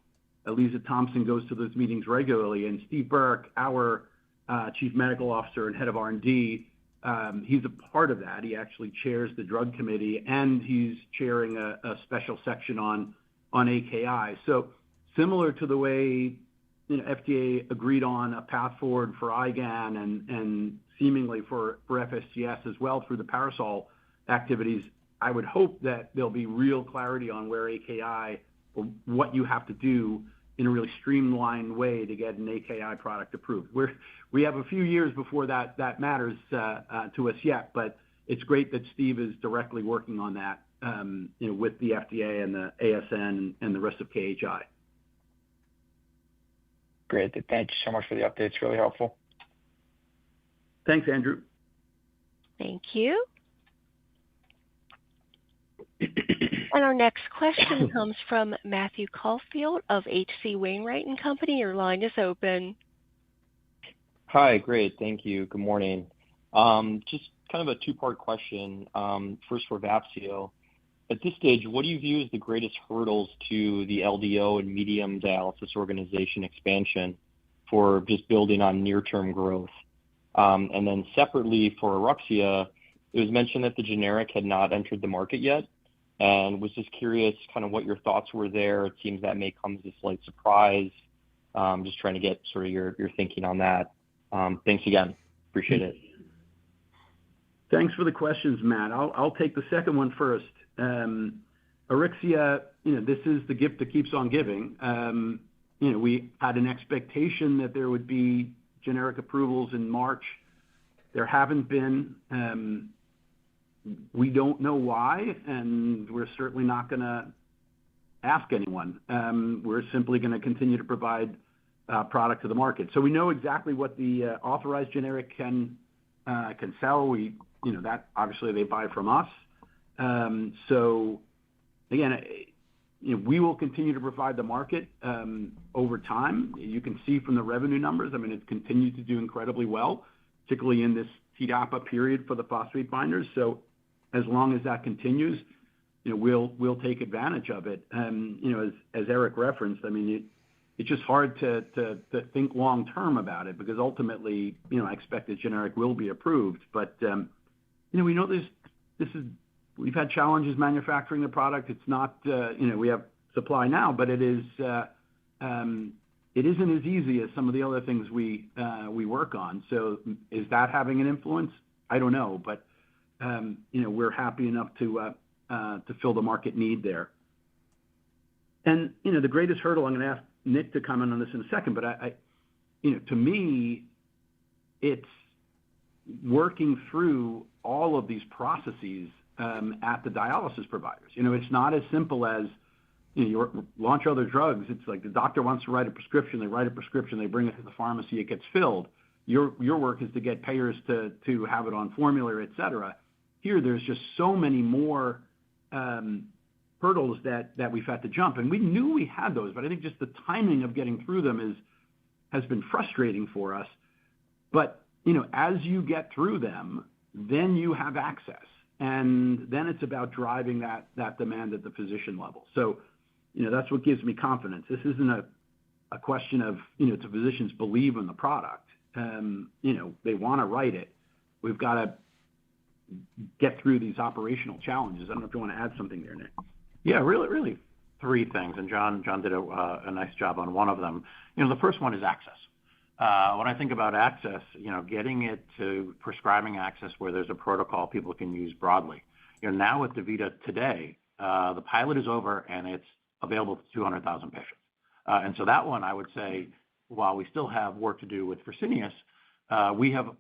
Speaker 4: Lisa Thompson goes to those meetings regularly, and Steve Burke, our chief medical officer and head of R&D, he's a part of that. He actually chairs the drug committee, and he's chairing a special section on AKI. So similar to the way FDA agreed on a path forward for IgAN and seemingly for FSGS as well through the Parasol activities, I would hope that there'll be real clarity on where AKI, or what you have to do in a really streamlined way to get an AKI product approved. We have a few years before that matters to us yet, but it's great that Steve is directly working on that with the FDA and the ASN and the rest of KHI.
Speaker 8: Great. Thank you so much for the update. It's really helpful.
Speaker 4: Thanks, Andrew.
Speaker 2: Thank you. And our next question comes from Matthew Caulfield of H.C. Wainwright & Company. Your line is open.
Speaker 9: Hi, great. Thank you. Good morning. Just kind of a two-part question. First for Vafseo. At this stage, what do you view as the greatest hurdles to the LDO and medium dialysis organization expansion for just building on near-term growth? And then separately for Auryxia, it was mentioned that the generic had not entered the market yet. and was just curious kind of what your thoughts were there. It seems that may come as a slight surprise. Just trying to get sort of your thinking on that. Thanks again. Appreciate it.
Speaker 4: Thanks for the questions, Matt. I'll take the second one first. Auryxia, this is the gift that keeps on giving. We had an expectation that there would be generic approvals in March. There haven't been. We don't know why, and we're certainly not going to ask anyone. We're simply going to continue to provide product to the market. So we know exactly what the authorized generic can sell. That obviously they buy from us. So again, we will continue to provide the market over time. You can see from the revenue numbers. I mean, it's continued to do incredibly well, particularly in this TDAPA period for the phosphate binders. So as long as that continues, we'll take advantage of it. As Eric referenced, I mean, it's just hard to think long term about it because ultimately, I expect the generic will be approved. But we know we've had challenges manufacturing the product. It's not we have supply now, but it isn't as easy as some of the other things we work on. So is that having an influence? I don't know, but we're happy enough to fill the market need there. And the greatest hurdle, I'm going to ask Nick to comment on this in a second, but to me, it's working through all of these processes at the dialysis providers. It's not as simple as you launch other drugs. It's like the doctor wants to write a prescription. They write a prescription. They bring it to the pharmacy. It gets filled. Your work is to get payers to have it on formulary, et cetera. Here, there's just so many more hurdles that we've had to jump. And we knew we had those, but I think just the timing of getting through them has been frustrating for us. But, as you get through them, then you have access. And then it's about driving that demand at the physician level. So, that's what gives me confidence. This isn't a question of, do physicians believe in the product? They want to write it. We've got to get through these operational challenges. I don't know if you want to add something there, Nick.
Speaker 5: Yeah, really three things, and John did a nice job on one of them. The first one is access. When I think about access, getting it to prescribing access where there's a protocol people can use broadly. Now with DaVita today, the pilot is over and it's available to 200,000 patients. And so that one, I would say, while we still have work to do with Fresenius, we have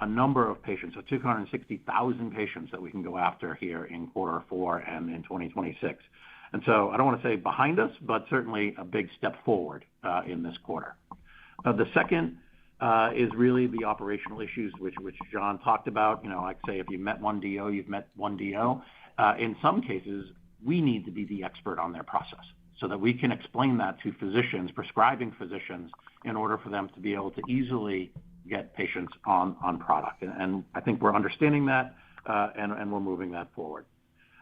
Speaker 5: a number of patients, so 260,000 patients that we can go after here in Q4 and in 2026. And so I don't want to say behind us, but certainly a big step forward in this quarter. The second is really the operational issues, which John talked about. Like say, if you met one DO, you've met one DO. In some cases, we need to be the expert on their process so that we can explain that to physicians, prescribing physicians, in order for them to be able to easily get patients on product. And I think we're understanding that, and we're moving that forward.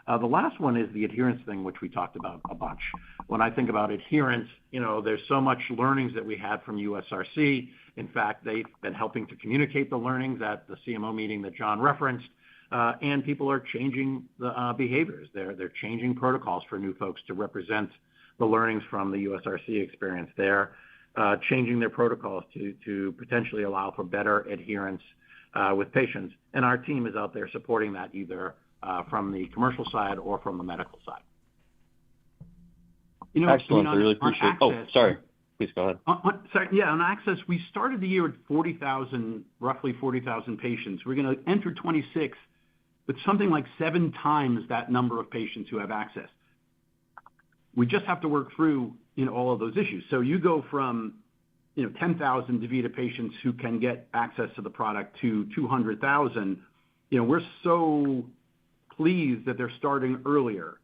Speaker 5: The last one is the adherence thing, which we talked about a bunch. When I think about adherence, there's so much learnings that we had from USRC. In fact, they've been helping to communicate the learnings at the CMO meeting that John referenced, and people are changing the behaviors. They're changing protocols for new folks to represent the learnings from the USRC experience. They're changing their protocols to potentially allow for better adherence with patients. And our team is out there supporting that either from the commercial side or from the medical side.
Speaker 9: Excellent. I really appreciate it. Oh, sorry. Please go ahead.
Speaker 4: On access, we started the year with roughly 40,000 patients. We're going to enter 26 with something like 7 times that number of patients who have access. We just have to work through all of those issues. So you go from 10,000 DaVita patients who can get access to the product to 200,000. We're so pleased that they're starting earlier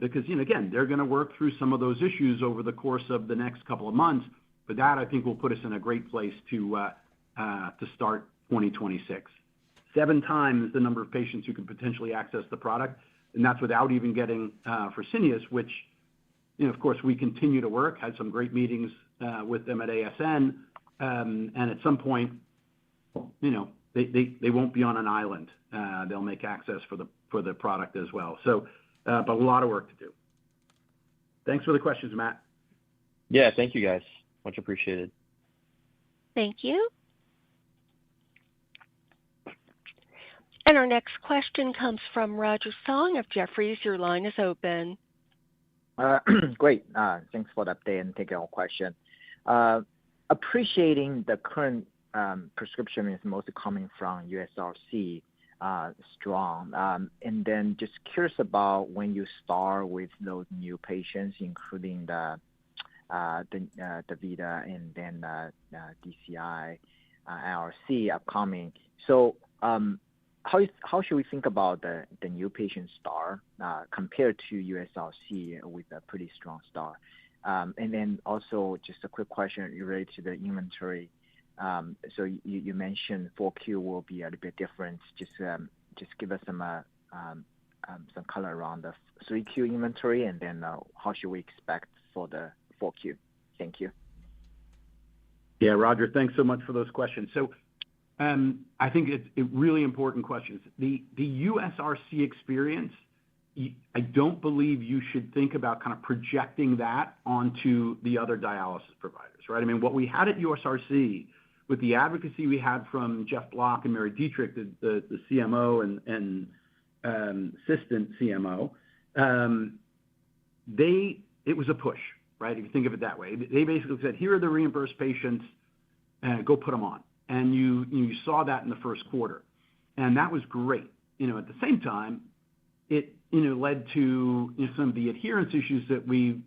Speaker 4: because again, they're going to work through some of those issues over the course of the next couple of months. But that I think will put us in a great place to start 2026. 7 times the number of patients who can potentially access the product, and that's without even getting Fresenius, which of course, we continue to work, had some great meetings with them at ASN, and at some point, they won't be on an island. They'll make access for the product as well. So but a lot of work to do. Thanks for the questions, Matt.
Speaker 9: Yeah, thank you guys. Much appreciated.
Speaker 2: Thank you. And our next question comes from Roger Song of Jefferies. Your line is open.
Speaker 10: Great. Thanks for the update and taking our question. Appreciating the current prescription is mostly coming from USRC, strong. And then just curious about when you start with those new patients, including the Vita and then DCI, IRC upcoming. So how should we think about the new patient start compared to USRC with a pretty strong start? And then also just a quick question related to the inventory. So you mentioned 4Q will be a little bit different. Just give us some color around the 3Q inventory, and then how should we expect for the 4Q? Thank you.
Speaker 4: Yeah, Roger, thanks so much for those questions. So I think it's really important questions. The USRC experience, I don't believe you should think about kind of projecting that onto the other dialysis providers, right? I mean, what we had at USRC with the advocacy we had from Jeff Block and Mary Dietrich, the CMO and assistant CMO, it was a push, right? If you think of it that way. They basically said, here are the reimbursed patients, go put them on. And you saw that in the first quarter. And that was great. At the same time, it led to some of the adherence issues that we've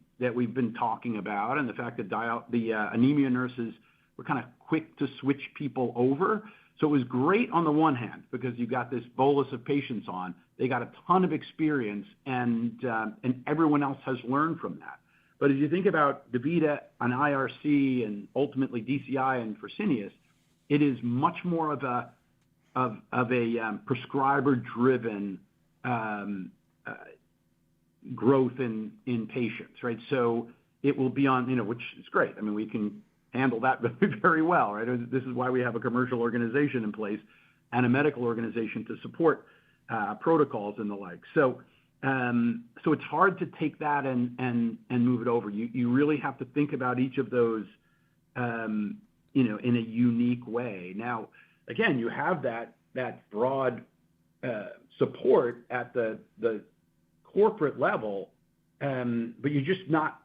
Speaker 4: been talking about, and the fact that the anemia nurses were kind of quick to switch people over. So it was great on the one hand because you got this bolus of patients on. They got a ton of experience, and everyone else has learned from that. But as you think about DaVita and IRC and ultimately DCI and Fresenius, it is much more of a prescriber-driven growth in patients, right? So it will be on, which is great. I mean, we can handle that very well, right? This is why we have a commercial organization in place and a medical organization to support protocols and the like. So it's hard to take that and move it over. You really have to think about each of those, in a unique way. Now, again, you have that broad support at the corporate level, but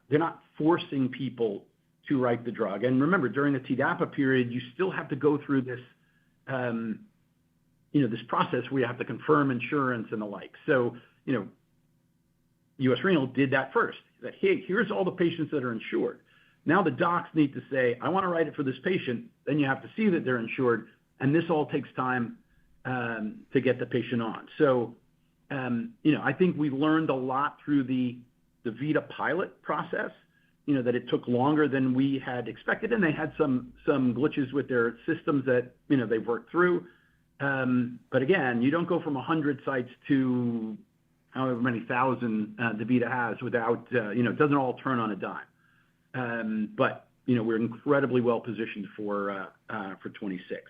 Speaker 4: they're not forcing people to write the drug. And remember, during the TDAPA period, you still have to go through this, this process where you have to confirm insurance and the like. So, US Renal did that first. That, hey, here's all the patients that are insured. Now the docs need to say, I want to write it for this patient. Then you have to see that they're insured, and this all takes time to get the patient on. So, I think we learned a lot through the Vita pilot process, that it took longer than we had expected, and they had some glitches with their systems that, they've worked through. But again, you don't go from 100 sites to however many thousand DaVita has without, it doesn't all turn on a dime. But, we're incredibly well positioned for 26.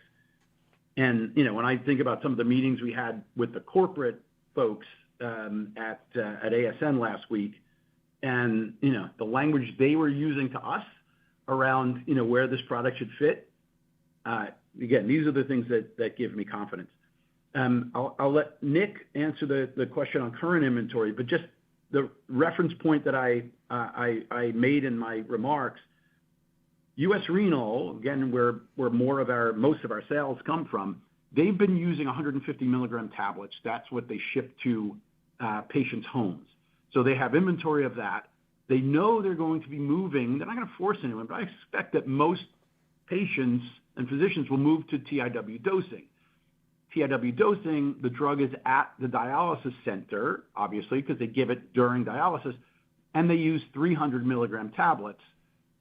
Speaker 4: And, when I think about some of the meetings we had with the corporate folks at ASN last week, and, the language they were using to us around, where this product should fit, again, these are the things that give me confidence. I'll let Nick answer the question on current inventory, but just the reference point that I made in my remarks, US Renal, again, where most of our sales come from, they've been using 150 milligram tablets. That's what they ship to patients' homes. So they have inventory of that. They know they're going to be moving. They're not going to force anyone, but I expect that most patients and physicians will move to TIW dosing. TIW dosing, the drug is at the dialysis center, obviously, because they give it during dialysis, and they use 300 milligram tablets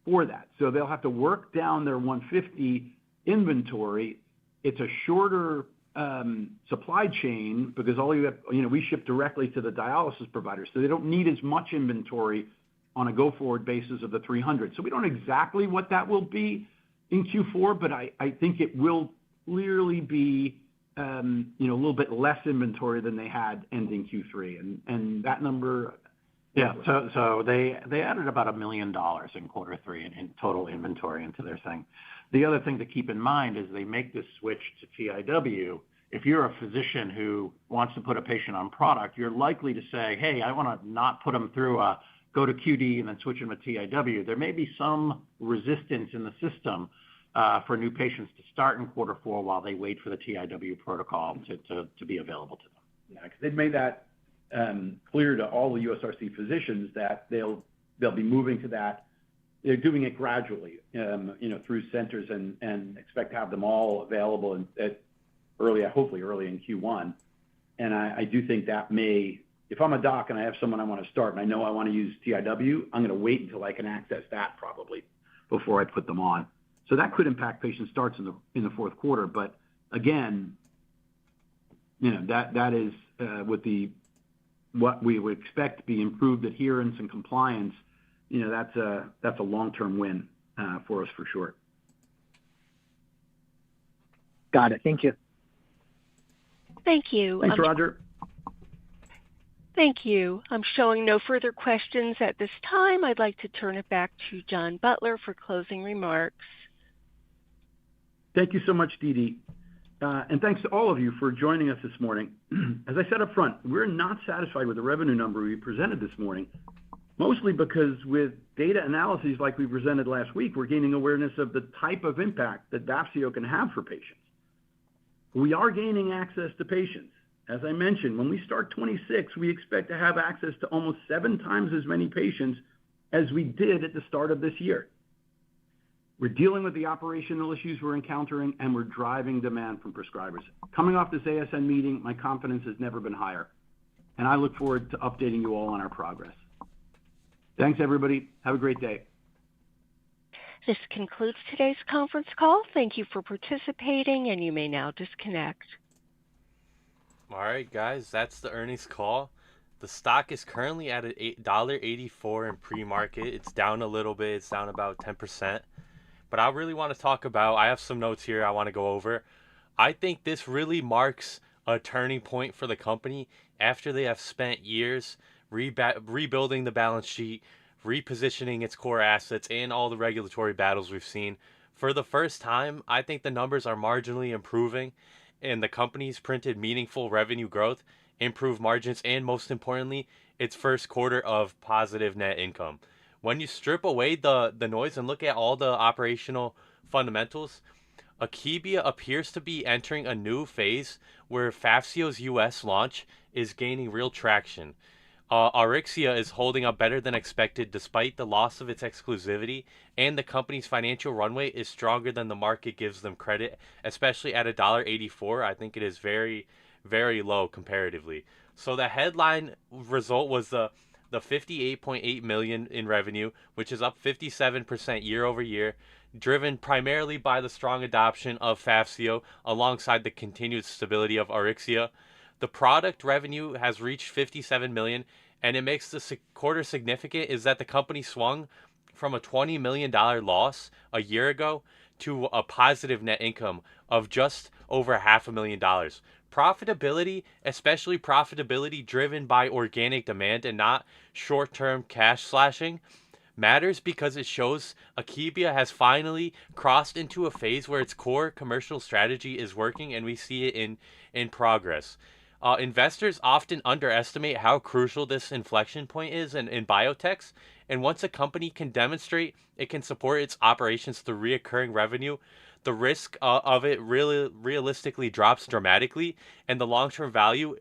Speaker 4: for that. So they'll have to work down their 150 inventory. It's a shorter supply chain because we ship directly to the dialysis provider, so they don't need as much inventory on a go-forward basis of the 300. So we don't know exactly what that will be in Q4, but I think it will clearly be a little bit less inventory than they had ending Q3. And that number,
Speaker 5: yeah, so they added about $1 million in quarter three in total inventory into their thing. The other thing to keep in mind is they make this switch to TIW. If you're a physician who wants to put a patient on product, you're likely to say, hey, I want to not put them through go to QD and then switch them to TIW. There may be some resistance in the system for new patients to start in quarter four while they wait for the TIW protocol to be available to them.
Speaker 4: Yeah, because they've made that clear to all the USRC physicians that they'll be moving to that. They're doing it gradually, through centers and expect to have them all available hopefully early in Q1. And I do think that if I'm a doc and I have someone I want to start and I know I want to use TIW, I'm going to wait until I can access that probably before I put them on. So that could impact patient starts in the fourth quarter. But again, that is with what we would expect to be improved adherence and compliance. That's a long-term win for us for sure.
Speaker 10: Got it. Thank you.
Speaker 2: Thank you.
Speaker 4: Thanks, Roger.
Speaker 2: Thank you. I'm showing no further questions at this time. I'd like to turn it back to John Butler for closing remarks.
Speaker 4: Thank you so much, Dee Dee. And thanks to all of you for joining us this morning. As I said up front, we're not satisfied with the revenue number we presented this morning, mostly because with data analyses like we presented last week, we're gaining awareness of the type of impact that Vafseo can have for patients. We are gaining access to patients. As I mentioned, when we start 26, we expect to have access to almost 7 times as many patients as we did at the start of this year. We're dealing with the operational issues we're encountering, and we're driving demand from prescribers. Coming off this ASN meeting, my confidence has never been higher, and I look forward to updating you all on our progress. Thanks, everybody. Have a great day.
Speaker 2: This concludes today's conference call. Thank you for participating, and you may now disconnect.
Speaker 1: All right, guys, that's the earnings call. The stock is currently at $1.84 in pre-market. It's down a little bit. It's down about 10%. But I really want to talk about, I have some notes here I want to go over. I think this really marks a turning point for the company after they have spent years rebuilding the balance sheet, repositioning its core assets, and all the regulatory battles we've seen. For the first time, I think the numbers are marginally improving, and the company's printed meaningful revenue growth, improved margins, and most importantly, its first quarter of positive net income. When you strip away the noise and look at all the operational fundamentals, Akebia appears to be entering a new phase where Vafseo's US launch is gaining real traction. Auryxia is holding up better than expected despite the loss of its exclusivity, and the company's financial runway is stronger than the market gives them credit, especially at $1.84. I think it is very, very low comparatively. So the headline result was the $58.8 million in revenue, which is up 57% year over year, driven primarily by the strong adoption of Vafseo alongside the continued stability of Auryxia. The product revenue has reached $57 million, and it makes the quarter significant is that the company swung from a $20 million loss a year ago to a positive net income of just over $500,000. Profitability, especially profitability driven by organic demand and not short-term cash slashing, matters because it shows Akebia has finally crossed into a phase where its core commercial strategy is working, and we see it in progress. Investors often underestimate how crucial this inflection point is in biotechs, and once a company can demonstrate it can support its operations through recurring revenue, the risk of it really realistically drops dramatically, and the long-term value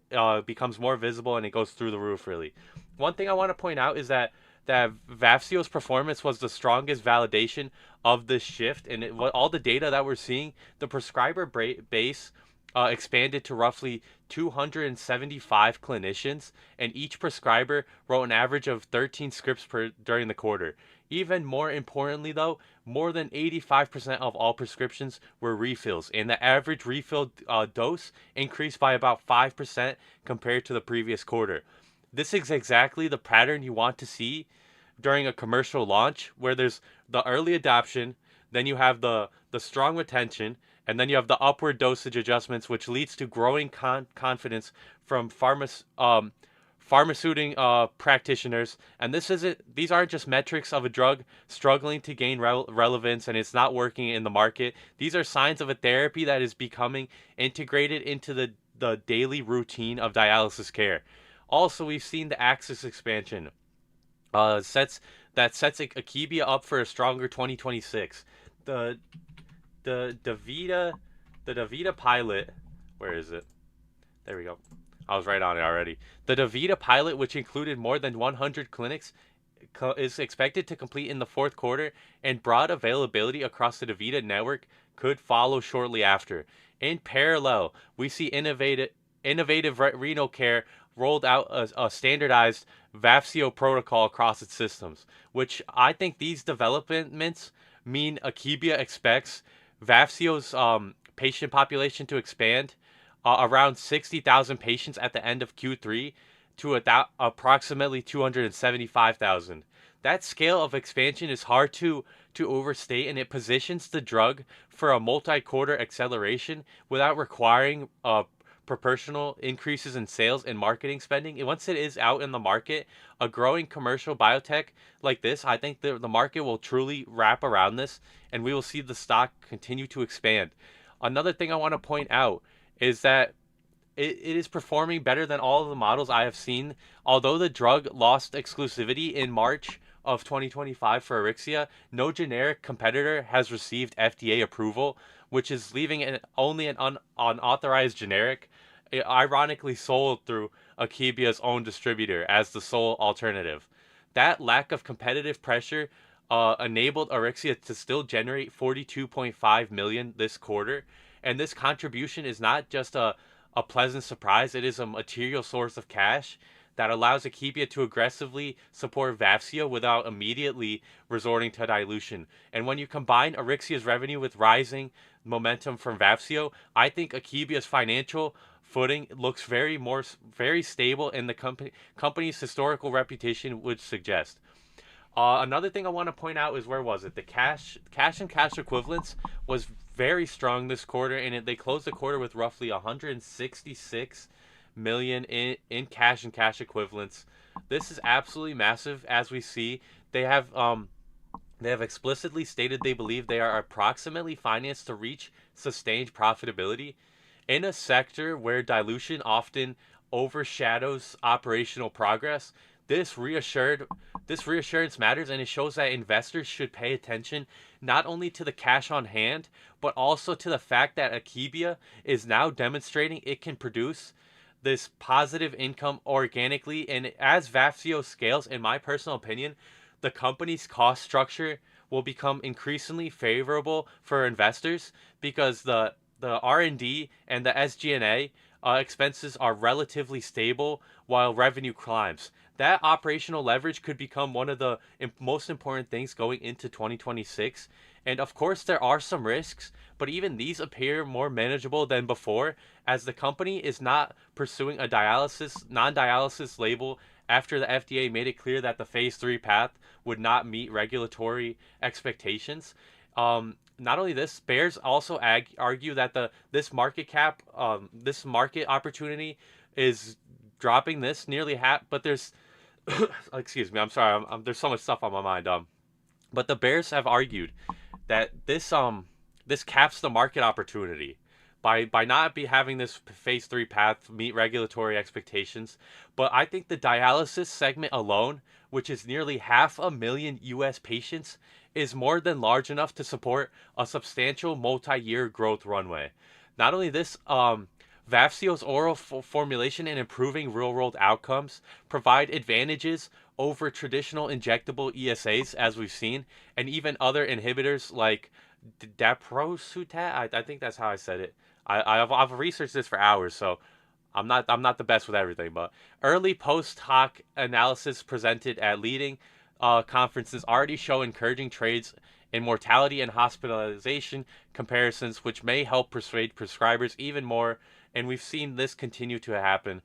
Speaker 1: becomes more visible, and it goes through the roof, really. One thing I want to point out is that Vafseo's performance was the strongest validation of this shift, and all the data that we're seeing, the prescriber base expanded to roughly 275 clinicians, and each prescriber wrote an average of 13 scripts during the quarter. Even more importantly, though, more than 85% of all prescriptions were refills, and the average refill dose increased by about 5% compared to the previous quarter. This is exactly the pattern you want to see during a commercial launch, where there's the early adoption, then you have the strong retention, And then you have the upward dosage adjustments, which leads to growing confidence from pharmaceutical practitioners. And these aren't just metrics of a drug struggling to gain relevance and it's not working in the market. These are signs of a therapy that is becoming integrated into the daily routine of dialysis care. Also, we've seen the access expansion sets Akebia up for a stronger 2026. The the Davita the Davita pilot, where is it? There we go. I was right on it already. The Davita pilot, which included more than 100 clinics, is expected to complete in the fourth quarter, and broad availability across the Davita network could follow shortly after. In parallel, we see innovative renal care rolled out a standardized Vafseo protocol across its systems, which I think these developments mean Akebia expects Vafseo's patient population to expand around 60,000 patients at the end of Q3 to approximately 275,000. That scale of expansion is hard to overstate, and it positions the drug for a multi-quarter acceleration without requiring proportional increases in sales and marketing spending. And once it is out in the market, a growing commercial biotech like this, I think the market will truly wrap around this, and we will see the stock continue to expand. Another thing I want to point out is that it is performing better than all of the models I have seen. Although the drug lost exclusivity in March of 2025 for Auryxia, no generic competitor has received FDA approval, which is leaving it only an unauthorized generic, ironically sold through Akebia's own distributor as the sole alternative. That lack of competitive pressure enabled Auryxia to still generate 42.5 million this quarter, and this contribution is not just a pleasant surprise. It is a material source of cash that allows Akebia to aggressively support Vafseo without immediately resorting to dilution. And when you combine Auryxia's revenue with rising momentum from Vafseo, I think Akebia's financial footing looks very stable, and the company's historical reputation would suggest. Another thing I want to point out is, where was it? The cash and cash equivalents was very strong this quarter, and they closed the quarter with roughly 166 million in cash and cash equivalents. This is absolutely massive. As we see, they have explicitly stated they believe they are approximately financed to reach sustained profitability in a sector where dilution often overshadows operational progress. This reassurance matters, and it shows that investors should pay attention not only to the cash on hand, but also to the fact that Akebia is now demonstrating it can produce this positive income organically. And as Vafseo scales, in my personal opinion, the company's cost structure will become increasingly favorable for investors, because the R&D and the SG&A expenses are relatively stable while revenue climbs. That operational leverage could become one of the most important things going into 2026. And of course, there are some risks, but even these appear more manageable than before, as the company is not pursuing a non-dialysis label after the FDA made it clear that the phase 3 path would not meet regulatory expectations. Not only this, bears also argue that this market opportunity is dropping this nearly half. But there's, excuse me, I'm sorry, there's so much stuff on my mind. But the bears have argued that this caps the market opportunity by not having this phase 3 path meet regulatory expectations. But I think the dialysis segment alone, which is nearly 500,000 U.S. patients, is more than large enough to support a substantial multi-year growth runway. Not only this, Vafseo's oral formulation and improving real-world outcomes provide advantages over traditional injectable ESAs, as we've seen, and even other inhibitors like daprosutat. I think that's how I said it. I've researched this for hours, so I'm not the best with everything. But early post hoc analysis presented at leading conferences already show encouraging trades in mortality and hospitalization comparisons, which may help persuade prescribers even more. And we've seen this continue to happen.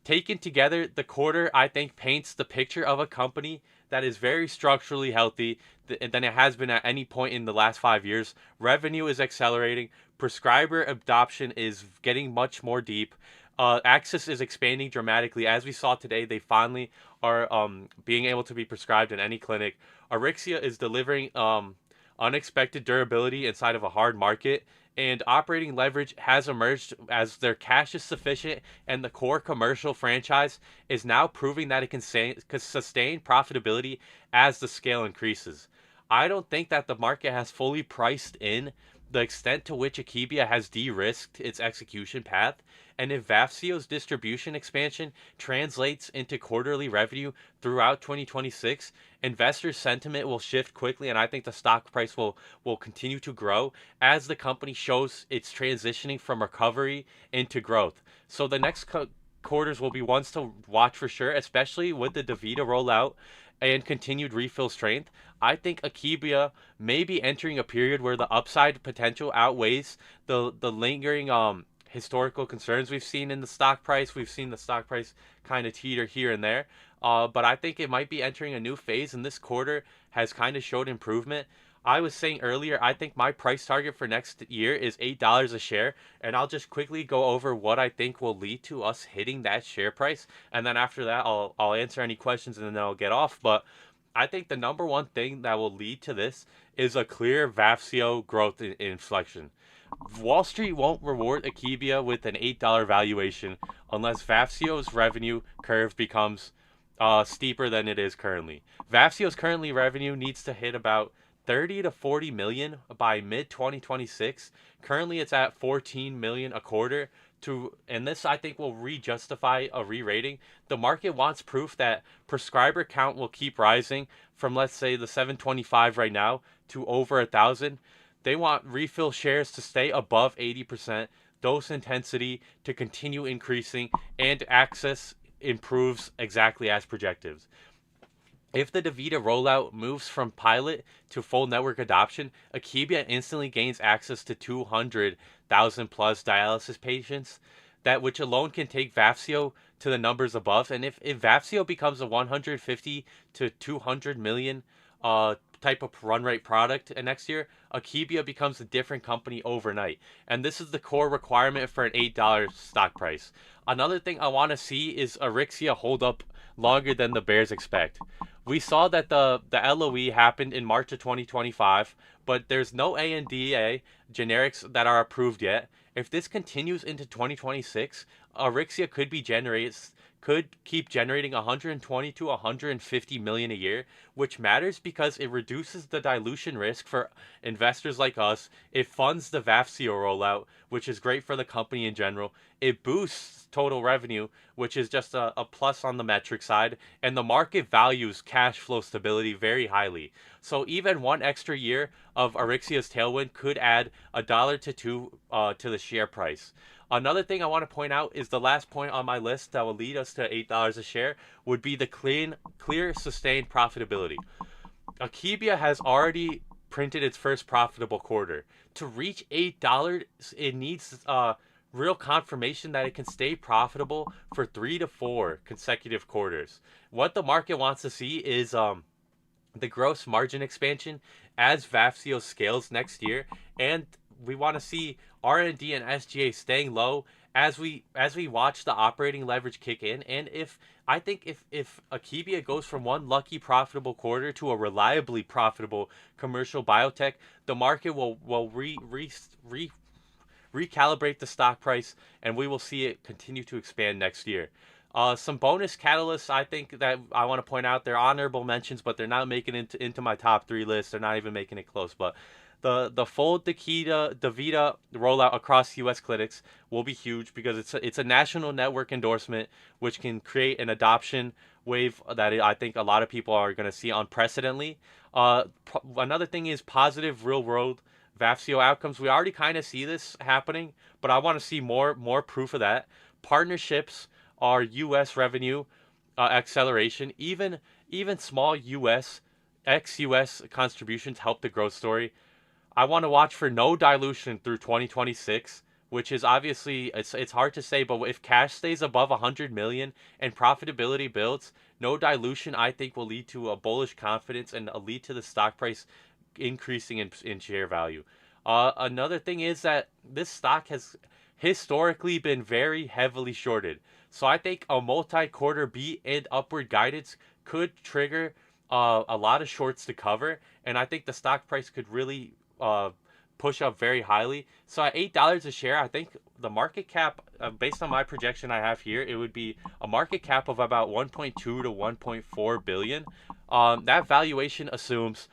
Speaker 1: Taken together, the quarter, I think, paints the picture of a company that is very structurally healthy, than it has been at any point in the last 5 years. Revenue is accelerating. Prescriber adoption is getting much more deep. Access is expanding dramatically. As we saw today, they finally are being able to be prescribed in any clinic. Auryxia is delivering unexpected durability inside of a hard market, and operating leverage has emerged as their cash is sufficient, and the core commercial franchise is now proving that it can sustain profitability as the scale increases. I don't think that the market has fully priced in the extent to which Akebia has de-risked its execution path, and if Vafseo's distribution expansion translates into quarterly revenue throughout 2026, investor sentiment will shift quickly, and I think the stock price will continue to grow as the company shows it's transitioning from recovery into growth. So the next quarters will be ones to watch for sure, especially with the DaVita rollout and continued refill strength. I think Akebia may be entering a period where the upside potential outweighs the lingering historical concerns we've seen in the stock price. We've seen the stock price kind of teeter here and there. But I think it might be entering a new phase, and this quarter has kind of showed improvement. I was saying earlier, I think my price target for next year is $8 a share, and I'll just quickly go over what I think will lead to us hitting that share price, and then after that, I'll answer any questions and then I'll get off. But I think the number one thing that will lead to this is a clear Vafseo growth inflection. Wall Street won't reward Akebia with an $8 valuation unless Vafseo's revenue curve becomes steeper than it is currently. Vafseo's currently revenue needs to hit about 30 to 40 million by mid 2026. Currently it's at 14 million a quarter, and this I think will re-justify a re-rating. The market wants proof that prescriber count will keep rising from, let's say, the 725 right now to over 1,000. They want refill shares to stay above 80%, dose intensity to continue increasing, and access improves exactly as projected. If the DaVita rollout moves from pilot to full network adoption, Akebia instantly gains access to 200,000 plus dialysis patients, that which alone can take Vafseo to the numbers above. And if Vafseo becomes a 150 to 200 million type of run rate product next year, Akebia becomes a different company overnight. And this is the core requirement for an $8 stock price. Another thing I want to see is Auryxia hold up longer than the bears expect. We saw that the LOE happened in March of 2025, but there's no ANDA generics that are approved yet. If this continues into 2026, Auryxia could keep generating 120 to 150 million a year, which matters because it reduces the dilution risk for investors like us. It funds the Vafseo rollout, which is great for the company in general. It boosts total revenue, which is just a plus on the metric side, and the market values cash flow stability very highly. So even one extra year of Auryxia's tailwind could add $1 to $2 to the share price. Another thing I want to point out is the last point on my list that will lead us to $8 a share would be the clear, sustained profitability. Akebia has already printed its first profitable quarter. To reach $8, it needs real confirmation that it can stay profitable for 3 to 4 consecutive quarters. What the market wants to see is the gross margin expansion as Vafseo scales next year, and we want to see R&D and SGA staying low as we watch the operating leverage kick in. And if Akebia goes from one lucky profitable quarter to a reliably profitable commercial biotech, the market will recalibrate the stock price, and we will see it continue to expand next year. Some bonus catalysts I think that I want to point out. They're honorable mentions, but they're not making it into my top 3 list. They're not even making it close. But the full DaVita rollout across U.S. clinics will be huge because it's a national network endorsement, which can create an adoption wave that I think a lot of people are going to see unprecedentedly. Another thing is positive real-world Vafseo outcomes. We already kind of see this happening, but I want to see more proof of that. Partnerships are U.S. revenue acceleration. Even small U.S. ex-U.S. contributions help the growth story. I want to watch for no dilution through 2026 which is obviously it's hard to say, but if cash stays above 100 million and profitability builds, no dilution I think will lead to a bullish confidence and lead to the stock price increasing in share value. Another thing is that this stock has historically been very heavily shorted. So I think a multi-quarter beat and upward guidance could trigger a lot of shorts to cover, and I think the stock price could really push up very highly. So at $8 a share, I think the market cap, based on my projection I have here, it would be a market cap of about 1.2 to 1.4 billion. That valuation assumes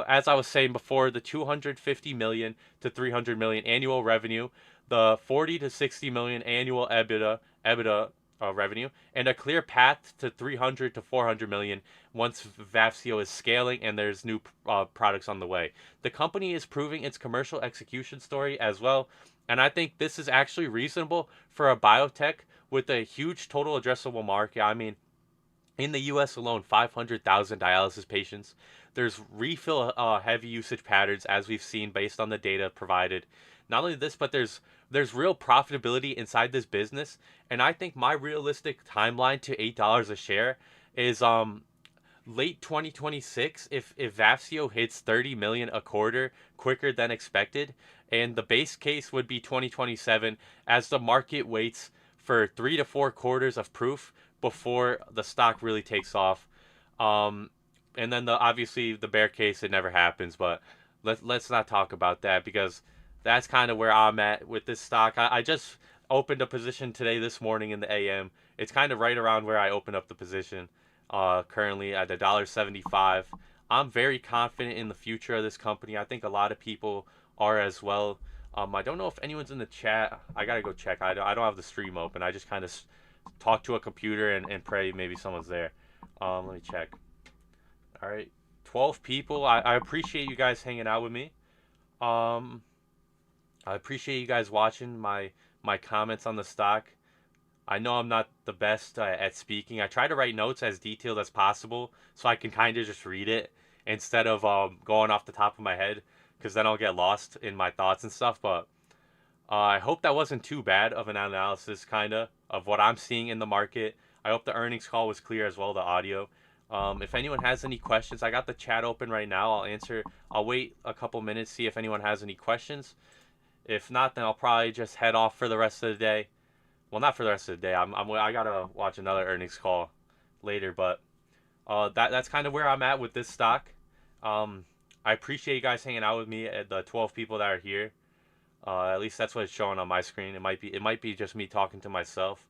Speaker 1: as I was saying before, the 250 million to 300 million annual revenue, the 40 to 60 million annual EBITDA revenue, and a clear path to 300 to 400 million once Vafseo is scaling and there's new products on the way. The company is proving its commercial execution story as well, and I think this is actually reasonable for a biotech with a huge total addressable market. I mean, in the US alone, 500,000 dialysis patients. There's refill heavy usage patterns, as we've seen based on the data provided. Not only this, but there's real profitability inside this business. And I think my realistic timeline to $8 a share is late 2026 if Vafseo hits 30 million a quarter quicker than expected, and the base case would be 2027 as the market waits for 3 to 4 quarters of proof before the stock really takes off. And then obviously the bear case, it never happens, but let's not talk about that because that's kind of where I'm at with this stock. I just opened a position today this morning in the AM. It's kind of right around where I opened up the position, currently at $1.75. I'm very confident in the future of this company. I think a lot of people are as well. I don't know if anyone's in the chat. I gotta go check. I don't have the stream open. I just kind of talk to a computer and pray maybe someone's there. Let me check. All right, 12 people. I appreciate you guys hanging out with me. I appreciate you guys watching my comments on the stock. I know I'm not the best at speaking. I try to write notes as detailed as possible so I can kind of just read it instead of going off the top of my head, because then I'll get lost in my thoughts and stuff. But I hope that wasn't too bad of an analysis, kind of what I'm seeing in the market. I hope the earnings call was clear as well, the audio. If anyone has any questions, I got the chat open right now. I'll answer. I'll wait a couple minutes, see if anyone has any questions. If not, then I'll probably just head off for the rest of the day. Well, not for the rest of the day. I gotta watch another earnings call later, but that's kind of where I'm at with this stock. I appreciate you guys hanging out with me, the 12 people that are here. At least that's what it's showing on my screen. It might be just me talking to myself.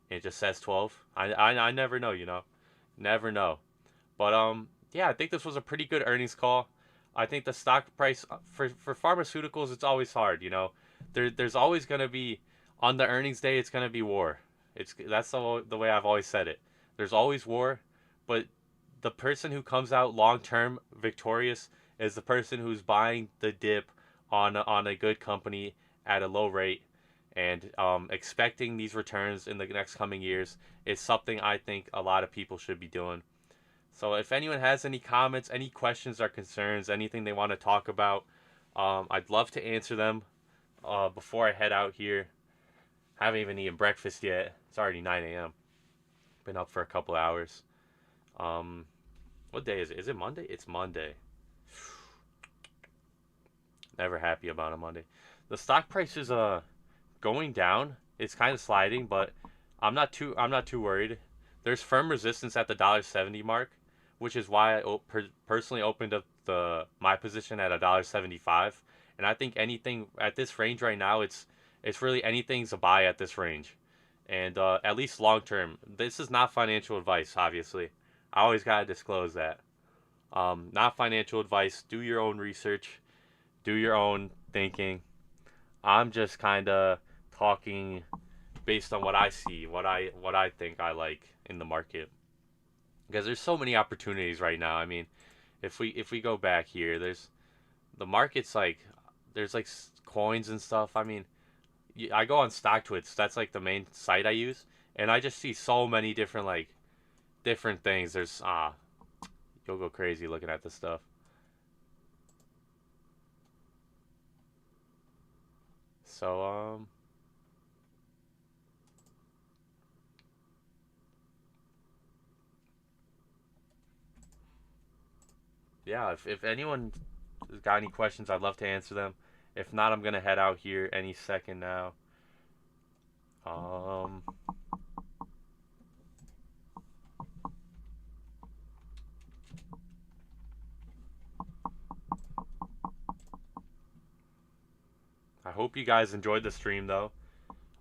Speaker 1: It just says 12. I never know, never know. But yeah, I think this was a pretty good earnings call. I think the stock price for pharmaceuticals, it's always hard, There's always gonna be, on the earnings day, it's gonna be war. That's the way I've always said it. There's always war, but the person who comes out long term victorious is the person who's buying the dip on a good company at a low rate, and expecting these returns in the next coming years is something I think a lot of people should be doing. So if anyone has any comments, any questions or concerns, anything they want to talk about, I'd love to answer them before I head out here. I haven't even eaten breakfast yet. It's already 9 a.m. Been up for a couple hours. What day is it? Is it Monday? It's Monday. Never happy about a Monday. The stock price is going down. It's kind of sliding, but I'm not too worried. There's firm resistance at the $1.70 mark, which is why I personally opened up my position at $1.75. And I think anything at this range right now, it's really anything's a buy at this range, and at least long term. This is not financial advice, obviously. I always gotta disclose that. Not financial advice. Do your own research. Do your own thinking. I'm just kind of talking based on what I see, what I think I like in the market. Because there's so many opportunities right now. I mean, if we go back here, the market's there's coins and stuff. I mean, I go on StockTwits. That's the main site I use, and I just see so many different different things. There's you'll go crazy looking at this stuff. So yeah, if anyone has got any questions, I'd love to answer them. If not, I'm gonna head out here any second now. Um, I hope you guys enjoyed the stream though.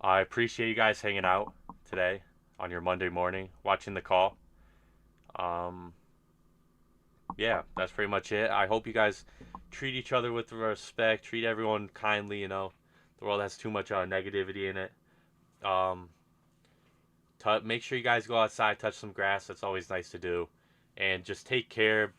Speaker 1: I appreciate you guys hanging out today on your Monday morning, watching the call. Um, yeah, that's pretty much it. I hope you guys treat each other with respect, treat everyone kindly. The world has too much negativity in it. Um, make sure you guys go outside, touch some grass. That's always nice to do, and just take care.